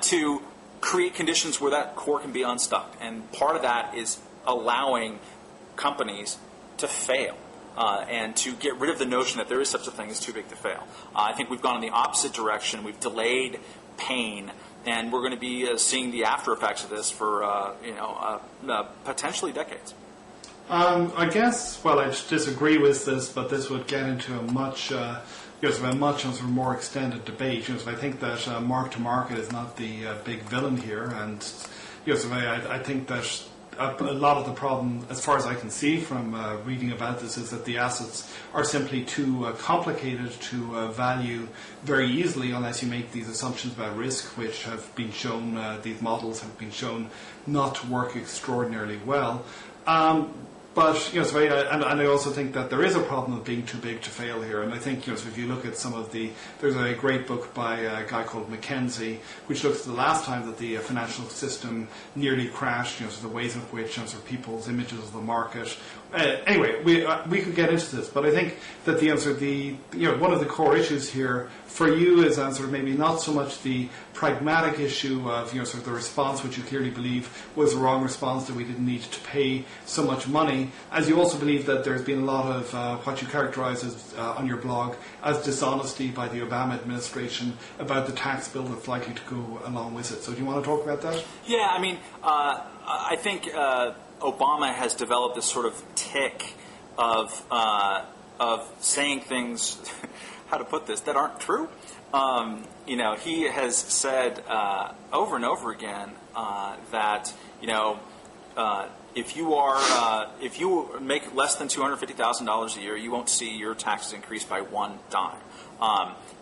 to create conditions where that core can be unstuck. And part of that is allowing companies to fail and to get rid of the notion that there is such a thing as too big to fail. I think we've gone in the opposite direction. We've delayed pain, and we're going to be seeing the after effects of this for potentially decades. I guess, well, I disagree with this, but this would get into a much more extended debate. I think that mark-to-market is not the big villain here, and I think that a lot of the problem, as far as I can see from reading about this, is that the assets are simply too complicated to value very easily unless you make these assumptions about risk, which have been shown, these models have been shown not to work extraordinarily well. But and I also think that there is a problem of being too big to fail here. And I think if you look at there's a great book by a guy called Mackenzie, which looks at the last time that the financial system nearly crashed. The ways in which people's images of the market. Anyway, we could get into this, but I think that one of the core issues here for you is maybe not so much the pragmatic issue of the response, which you clearly believe was the wrong response, that we didn't need to pay so much money, as you also believe that there's been a lot of what you characterize as on your blog as dishonesty by the Obama administration about the tax bill that's likely to go along with it. So do you want to talk about that? Yeah, I mean, I think Obama has developed this sort of tick of saying things, how to put this, that aren't true. He has said over and over again that if you make less than $250,000 a year, you won't see your taxes increase by one dime.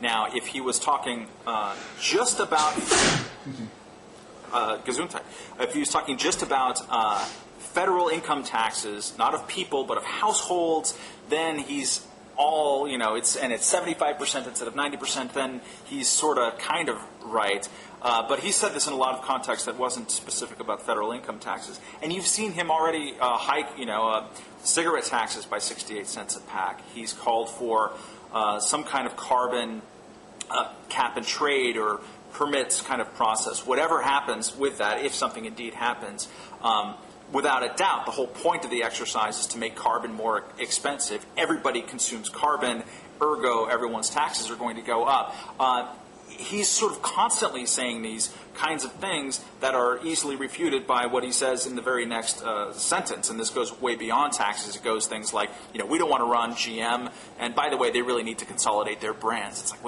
Now, if he was talking just about Gesundheit, if he was talking just about federal income taxes, not of people but of households, then he's it's 75% instead of 90%, then he's sort of kind of right. But he said this in a lot of contexts that wasn't specific about federal income taxes. And you've seen him already hike, cigarette taxes by 68 cents a pack. He's called for some kind of carbon cap and trade or permits kind of process. Whatever happens with that, if something indeed happens, without a doubt, the whole point of the exercise is to make carbon more expensive. Everybody consumes carbon, ergo everyone's taxes are going to go up. He's sort of constantly saying these kinds of things that are easily refuted by what he says in the very next sentence. And this goes way beyond taxes. It goes things like, we don't want to run GM. And by the way, they really need to consolidate their brands. It's like,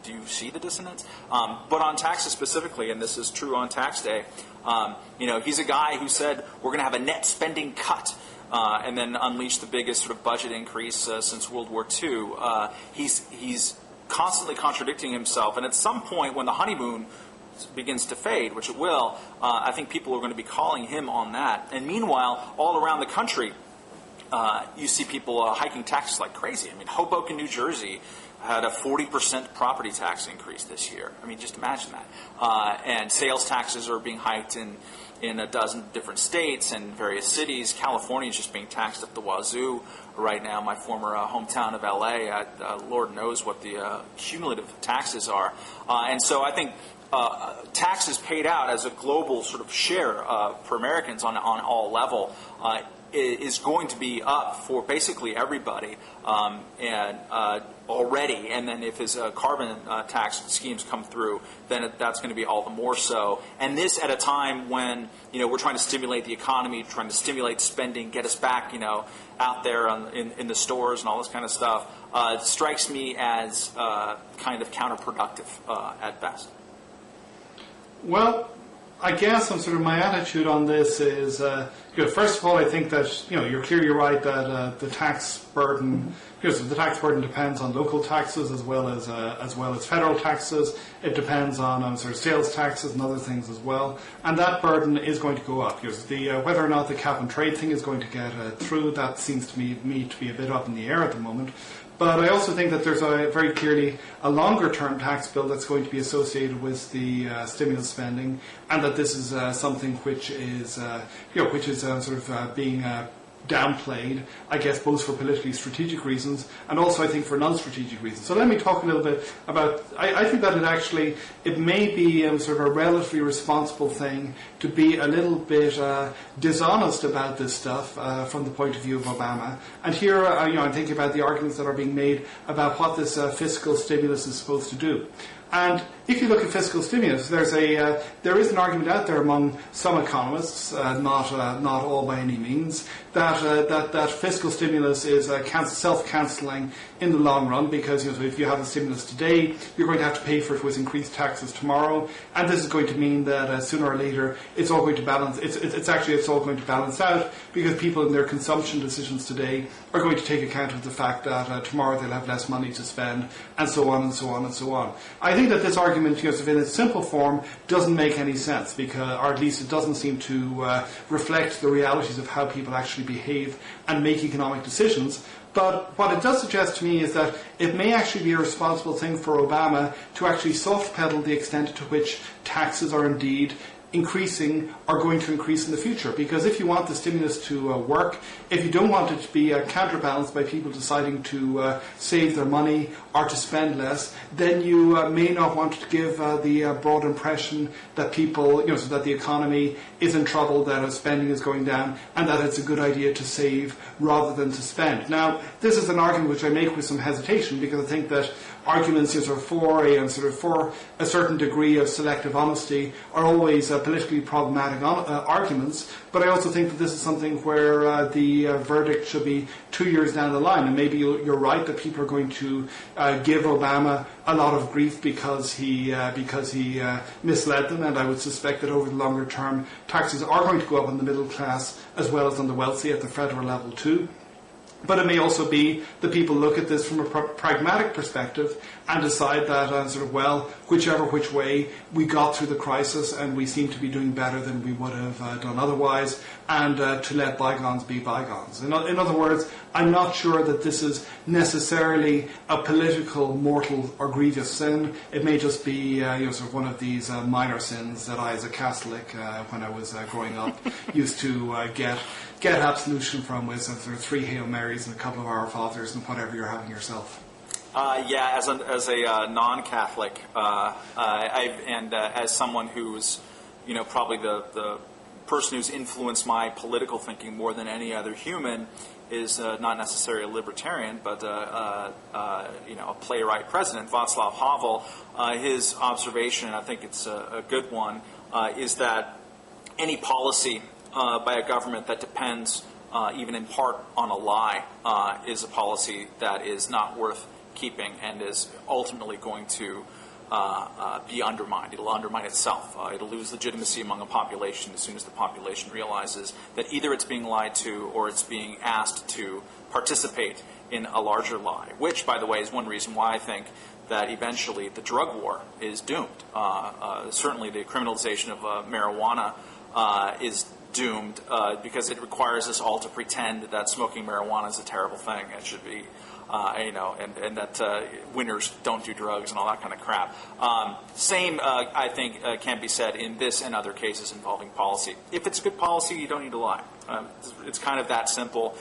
do you see the dissonance? But on taxes specifically, and this is true on tax day, he's a guy who said we're going to have a net spending cut and then unleash the biggest sort of budget increase since World War II. He's constantly contradicting himself, and at some point when the honeymoon begins to fade, which it will, I think people are going to be calling him on that. And meanwhile, all around the country, you see people hiking taxes like crazy. I mean, Hoboken, New Jersey had a 40% property tax increase this year. I mean, just imagine that. And sales taxes are being hiked in a dozen different states and various cities. California is just being taxed up the wazoo right now. My former hometown of LA, Lord knows what the cumulative taxes are. And so I think taxes paid out as a global sort of share for Americans on all level is going to be up for basically everybody already. And then if his carbon tax schemes come through, then that's going to be all the more so. And this at a time when we're trying to stimulate the economy, trying to stimulate spending, get us back out there in the stores and all this kind of stuff, strikes me as kind of counterproductive at best. Well, I guess my attitude on this is, First of all, I think that you're clearly right that the tax burden, because the tax burden depends on local taxes as well as federal taxes. It depends on sort of sales taxes and other things as well, and that burden is going to go up. Because whether or not the cap and trade thing is going to get through, that seems to me to be a bit up in the air at the moment. But I also think that there's very clearly a longer-term tax bill that's going to be associated with the stimulus spending, and that this is something which is being downplayed, I guess, both for politically strategic reasons and also I think for non-strategic reasons. So let me talk a little bit about, I think that it may be sort of a relatively responsible thing to be a little bit dishonest about this stuff from the point of view of Obama. And here, I'm thinking about the arguments that are being made about what this fiscal stimulus is supposed to do. And if you look at fiscal stimulus, there is an argument out there among some economists, not all by any means, that fiscal stimulus is self-cancelling in the long run, because if you have a stimulus today, you're going to have to pay for it with increased taxes tomorrow, and this is going to mean that sooner or later it's all going to balance. It's all going to balance out, because people in their consumption decisions today are going to take account of the fact that tomorrow they'll have less money to spend, and so on and so on and so on. I think that this argument, in its simple form, doesn't make any sense, or at least it doesn't seem to reflect the realities of how people actually behave and make economic decisions. But what it does suggest to me is that it may actually be a responsible thing for Obama to actually soft pedal the extent to which taxes are indeed going to increase in the future. Because if you want the stimulus to work, if you don't want it to be counterbalanced by people deciding to save their money or to spend less, then you may not want to give the broad impression that people, so that the economy is in trouble, that spending is going down, and that it's a good idea to save rather than to spend. Now, this is an argument which I make with some hesitation, because I think that arguments for a certain degree of selective honesty are always politically problematic arguments, but I also think that this is something where the verdict should be 2 years down the line, and maybe you're right that people are going to give Obama a lot of grief because he misled them, and I would suspect that over the longer term taxes are going to go up on the middle class as well as on the wealthy at the federal level too. But it may also be that people look at this from a pragmatic perspective and decide that, which way we got through the crisis, and we seem to be doing better than we would have done otherwise, and to let bygones be bygones. In other words, I'm not sure that this is necessarily a political, mortal, or grievous sin. It may just be one of these minor sins that I, as a Catholic, when I was growing up, used to get absolution from, with sort of 3 Hail Marys and a couple of Our Fathers and whatever you're having yourself. As a non-Catholic, as someone who's, probably the person who's influenced my political thinking more than any other human is not necessarily a libertarian, but a playwright president, Václav Havel. His observation, and I think it's a good one, is that any policy by a government that depends, even in part, on a lie, is a policy that is not worth keeping and is ultimately going to be undermined. It'll undermine itself. It'll lose legitimacy among a population as soon as the population realizes that either it's being lied to or it's being asked to participate in a larger lie, which, by the way, is one reason why I think that eventually the drug war is doomed. Certainly the criminalization of marijuana is doomed because it requires us all to pretend that smoking marijuana is a terrible thing. It should be, and that winners don't do drugs and all that kind of crap. Same, I think, can be said in this and other cases involving policy. If it's good policy, you don't need to lie. It's kind of that simple.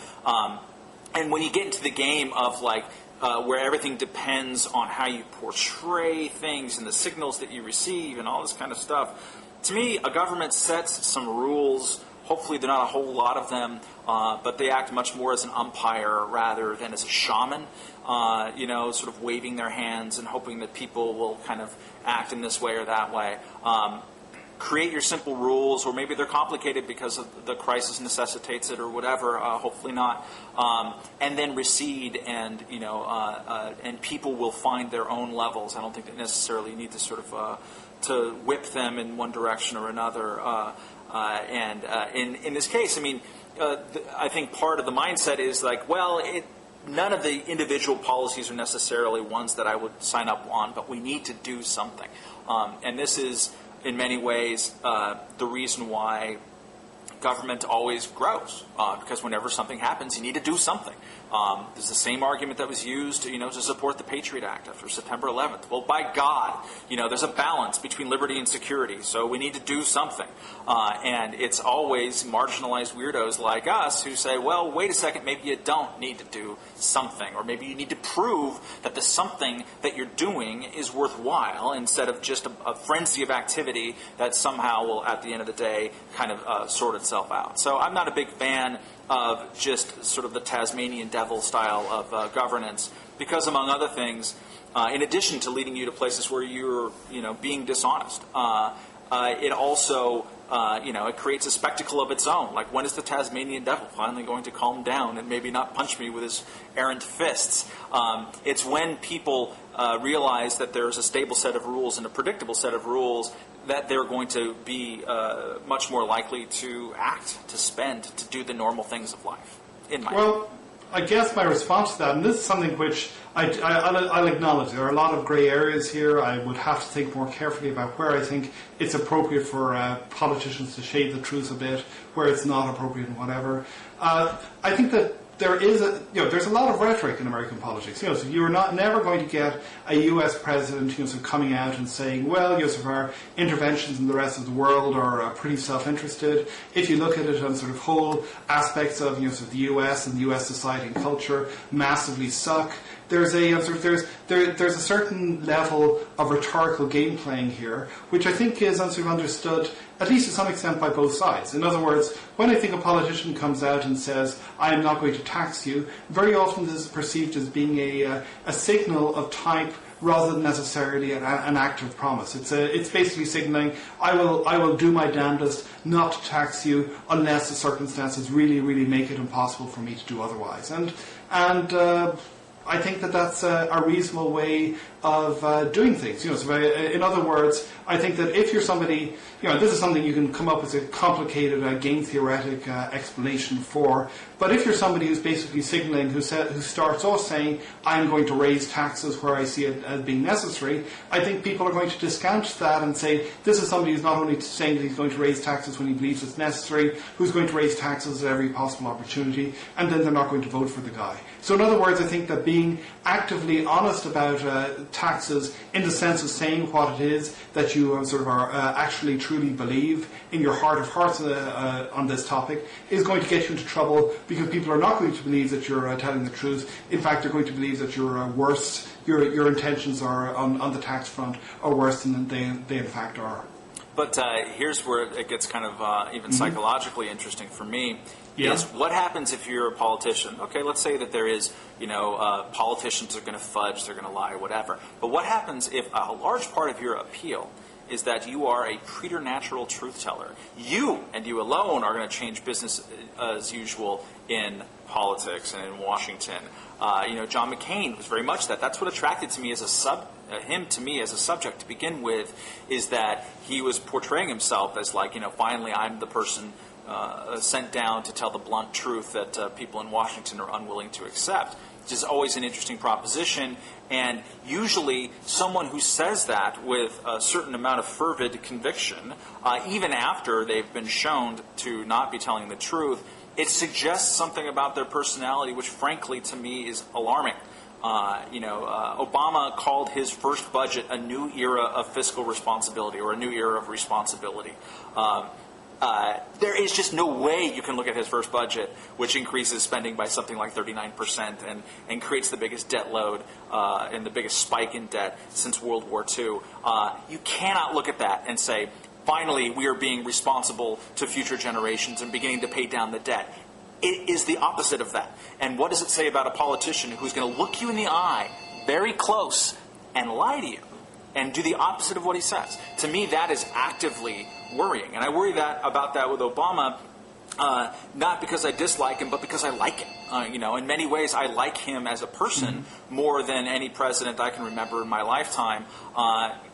And when you get into the game of where everything depends on how you portray things and the signals that you receive and all this kind of stuff, to me, a government sets some rules. Hopefully they're not a whole lot of them, but they act much more as an umpire rather than as a shaman, sort of waving their hands and hoping that people will kind of act in this way or that way. Create your simple rules, or maybe they're complicated because of the crisis necessitates it or whatever, hopefully not, and then recede, and and people will find their own levels. I don't think that necessarily you need to sort of to whip them in one direction or another. In this case, I mean, I think part of the mindset is like, well, none of the individual policies are necessarily ones that I would sign up on, but we need to do something. And this is, in many ways, the reason why government always grows, because whenever something happens, you need to do something. There's the same argument that was used, to support the Patriot Act after September 11th. Well, by God, there's a balance between liberty and security, so we need to do something. And it's always marginalized weirdos like us who say, well, wait a second, maybe you don't need to do something, or maybe you need to prove that the something that you're doing is worthwhile instead of just a frenzy of activity that somehow will, at the end of the day, kind of sort itself out. So I'm not a big fan of just sort of the Tasmanian devil style of governance, because among other things, in addition to leading you to places where you're being dishonest, it also it creates a spectacle of its own. Like, when is the Tasmanian devil finally going to calm down and maybe not punch me with his errant fists? It's when people realize that there's a stable set of rules and a predictable set of rules that they're going to be much more likely to act, to spend, to do the normal things of life, in my opinion. I guess my response to that, and this is something which I'll acknowledge, there are a lot of grey areas here. I would have to think more carefully about where I think it's appropriate for politicians to shade the truth a bit, where it's not appropriate and whatever. I think that there is there's a lot of rhetoric in American politics. So you're never going to get a U.S. president, coming out and saying, well, sort of our interventions in the rest of the world are pretty self-interested. If you look at it on sort of whole aspects of sort of the U.S. and U.S. society and culture, massively suck. There's a certain level of rhetorical game playing here, which I think is sort of understood, at least to some extent, by both sides. In other words, when I think a politician comes out and says, I am not going to tax you, very often this is perceived as being a signal of type rather than necessarily an act of promise. It's basically signaling, I will do my damnedest not to tax you unless the circumstances really, really make it impossible for me to do otherwise. And I think that that's a reasonable way of doing things. So in other words, I think that if you're somebody, this is something you can come up with a complicated game theoretic explanation for. But if you're somebody who's basically signaling, who starts off saying, I'm going to raise taxes where I see it as being necessary, I think people are going to discount that and say, this is somebody who's not only saying that he's going to raise taxes when he believes it's necessary, who's going to raise taxes at every possible opportunity, and then they're not going to vote for the guy. So in other words, I think that being actively honest about taxes, in the sense of saying what it is that you actually truly believe in your heart of hearts on this topic, is going to get you into trouble, because people are not going to believe that you're telling the truth. In fact, they're going to believe that you're worse. Your intentions are on the tax front are worse than they in fact are. But here's where it gets kind of even psychologically interesting for me. Yeah. Is what happens if you're a politician? Okay, let's say that there is, politicians are going to fudge, they're going to lie, whatever. But what happens if a large part of your appeal is that you are a preternatural truth teller? You, and you alone, are going to change business as usual in politics and in Washington. John McCain was very much that. That's what attracted to me as him to me as a subject to begin with, is that he was portraying himself as like, finally I'm the person sent down to tell the blunt truth that people in Washington are unwilling to accept, which is always an interesting proposition. And usually someone who says that with a certain amount of fervid conviction, even after they've been shown to not be telling the truth, it suggests something about their personality which frankly to me is alarming. Obama called his first budget a new era of fiscal responsibility, or a new era of responsibility. There is just no way you can look at his first budget, which increases spending by something like 39% and creates the biggest debt load and the biggest spike in debt since World War II. You cannot look at that and say, finally, we are being responsible to future generations and beginning to pay down the debt. It is the opposite of that. And what does it say about a politician who's going to look you in the eye very close and lie to you and do the opposite of what he says? To me, that is actively worrying. And I worry about that with Obama, not because I dislike him, but because I like him. In many ways, I like him as a person more than any president I can remember in my lifetime.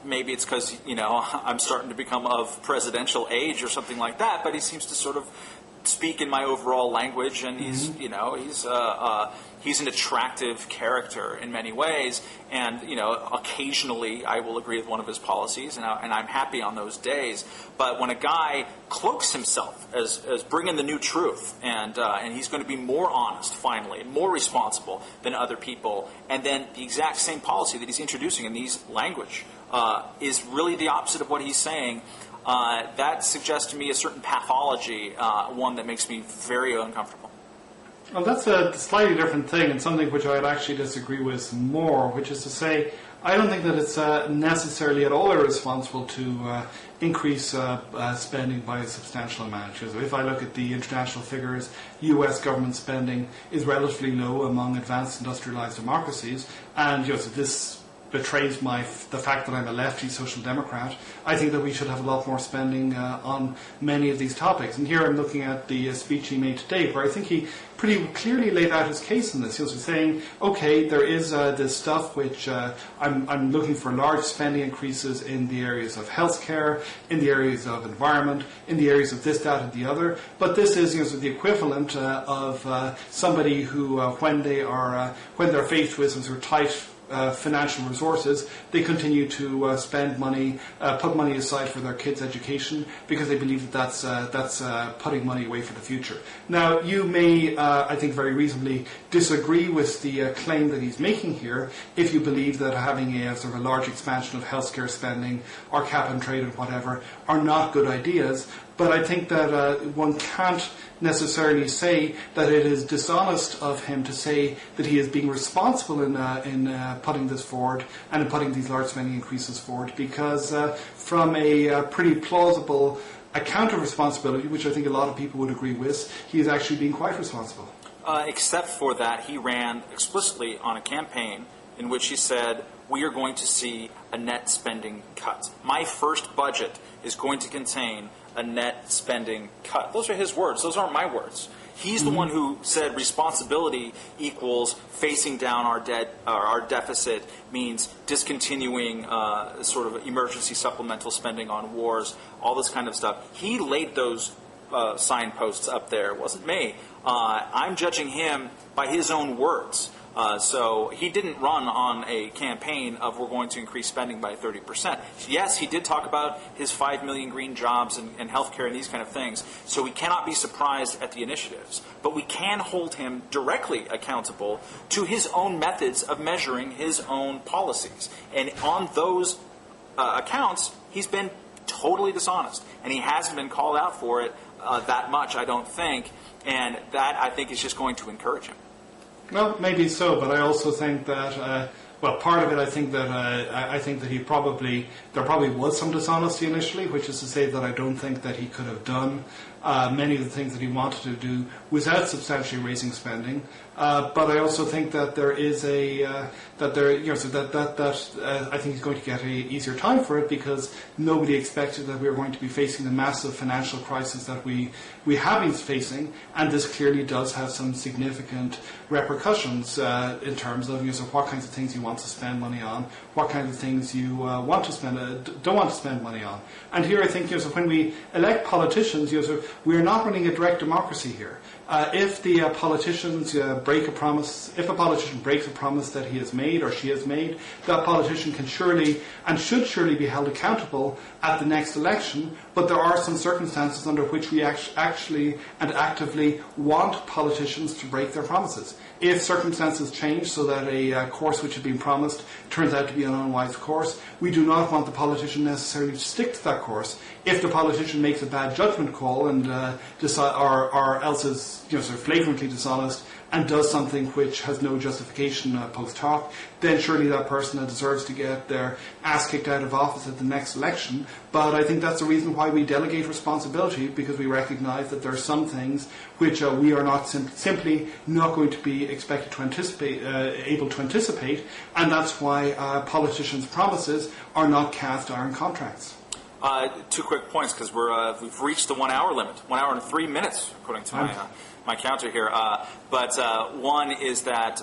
Maybe it's because, I'm starting to become of presidential age or something like that, but he seems to sort of speak in my overall language, and he's an attractive character in many ways, and occasionally I will agree with one of his policies, and I'm happy on those days. But when a guy cloaks himself as bringing the new truth, and he's going to be more honest, finally, more responsible than other people, and then the exact same policy that he's introducing in these language is really the opposite of what he's saying. That suggests to me a certain pathology, one that makes me very uncomfortable. Well, that's a slightly different thing, and something which I'd actually disagree with more, which is to say, I don't think that it's necessarily at all irresponsible to increase spending by a substantial amount. So if I look at the international figures, U.S. government spending is relatively low among advanced industrialized democracies, and so this betrays the fact that I'm a lefty social democrat. I think that we should have a lot more spending on many of these topics. And here I'm looking at the speech he made today, where I think he pretty clearly laid out his case in this. He was saying, okay, there is this stuff which I'm looking for large spending increases in the areas of healthcare, in the areas of environment, in the areas of this, that, and the other. But this is the equivalent of somebody who, when they're faced with sort of tight financial resources, they continue to spend money, put money aside for their kids' education, because they believe that that's putting money away for the future. Now, you may, I think very reasonably, disagree with the claim that he's making here, if you believe that having a sort of a large expansion of healthcare spending or cap and trade and whatever are not good ideas. But I think that one can't necessarily say that it is dishonest of him to say that he is being responsible in putting this forward and in putting these large spending increases forward, because from a pretty plausible account of responsibility, which I think a lot of people would agree with, he is actually being quite responsible. Except for that, he ran explicitly on a campaign in which he said, we are going to see a net spending cut. My first budget is going to contain a net spending cut. Those are his words. Those aren't my words. He's the one who said responsibility equals facing down our debt, our deficit means discontinuing sort of emergency supplemental spending on wars, all this kind of stuff. He laid those signposts up there. It wasn't me. I'm judging him by his own words. So he didn't run on a campaign of we're going to increase spending by 30%. Yes, he did talk about his 5 million green jobs and healthcare and these kind of things. So we cannot be surprised at the initiatives. But we can hold him directly accountable to his own methods of measuring his own policies. And on those accounts, he's been totally dishonest. And he hasn't been called out for it that much, I don't think. And that, I think, is just going to encourage him. Well, maybe so, but I also think that, part of it, I think that there probably was some dishonesty initially, which is to say that I don't think that he could have done many of the things that he wanted to do without substantially raising spending. But I also think that there is I think he's going to get an easier time for it, because nobody expected that we were going to be facing the massive financial crisis that we have been facing, and this clearly does have some significant repercussions in terms of what kinds of things you want to spend money on, what kinds of things you don't want to spend money on. And here I think when we elect politicians, we are not running a direct democracy here. If the politicians break a promise, if a politician breaks a promise that he has made or she has made, that politician can surely and should surely be held accountable at the next election. But there are some circumstances under which we actually and actively want politicians to break their promises. If circumstances change so that a course which had been promised turns out to be an unwise course, we do not want the politician necessarily to stick to that course. If the politician makes a bad judgment call and or else is sort of flagrantly dishonest and does something which has no justification post hoc, then surely that person deserves to get their ass kicked out of office at the next election. But I think that's the reason why we delegate responsibility, because we recognise that there are some things which we are not simply not going to be expected to able to anticipate, and that's why politicians' promises are not cast iron contracts. Two quick points, because we've reached the 1 hour limit, 1 hour and 3 minutes, according to my counter here. But one is that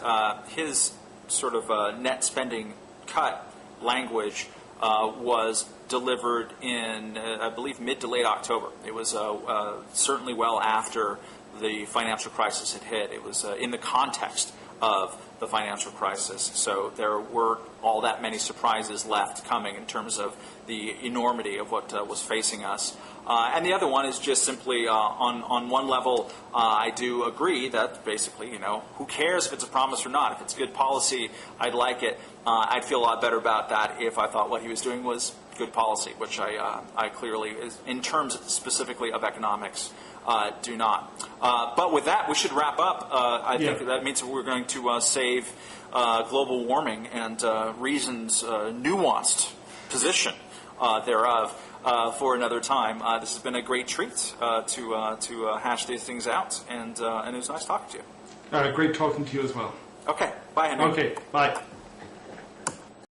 his sort of net spending cut language was delivered in, I believe, mid to late October. It was certainly well after the financial crisis had hit. It was in the context of the financial crisis. So there were all that many surprises left coming in terms of the enormity of what was facing us. And the other one is just simply on one level, I do agree that basically, who cares if it's a promise or not? If it's good policy, I'd like it. I'd feel a lot better about that if I thought what he was doing was good policy, which I clearly, in terms specifically of economics, do not. But with that, we should wrap up. I think that means we're going to save global warming and reasons, nuanced position thereof for another time. This has been a great treat to hash these things out, and it was nice talking to you. Great talking to you as well. Okay. Bye, Henry. Okay. Bye.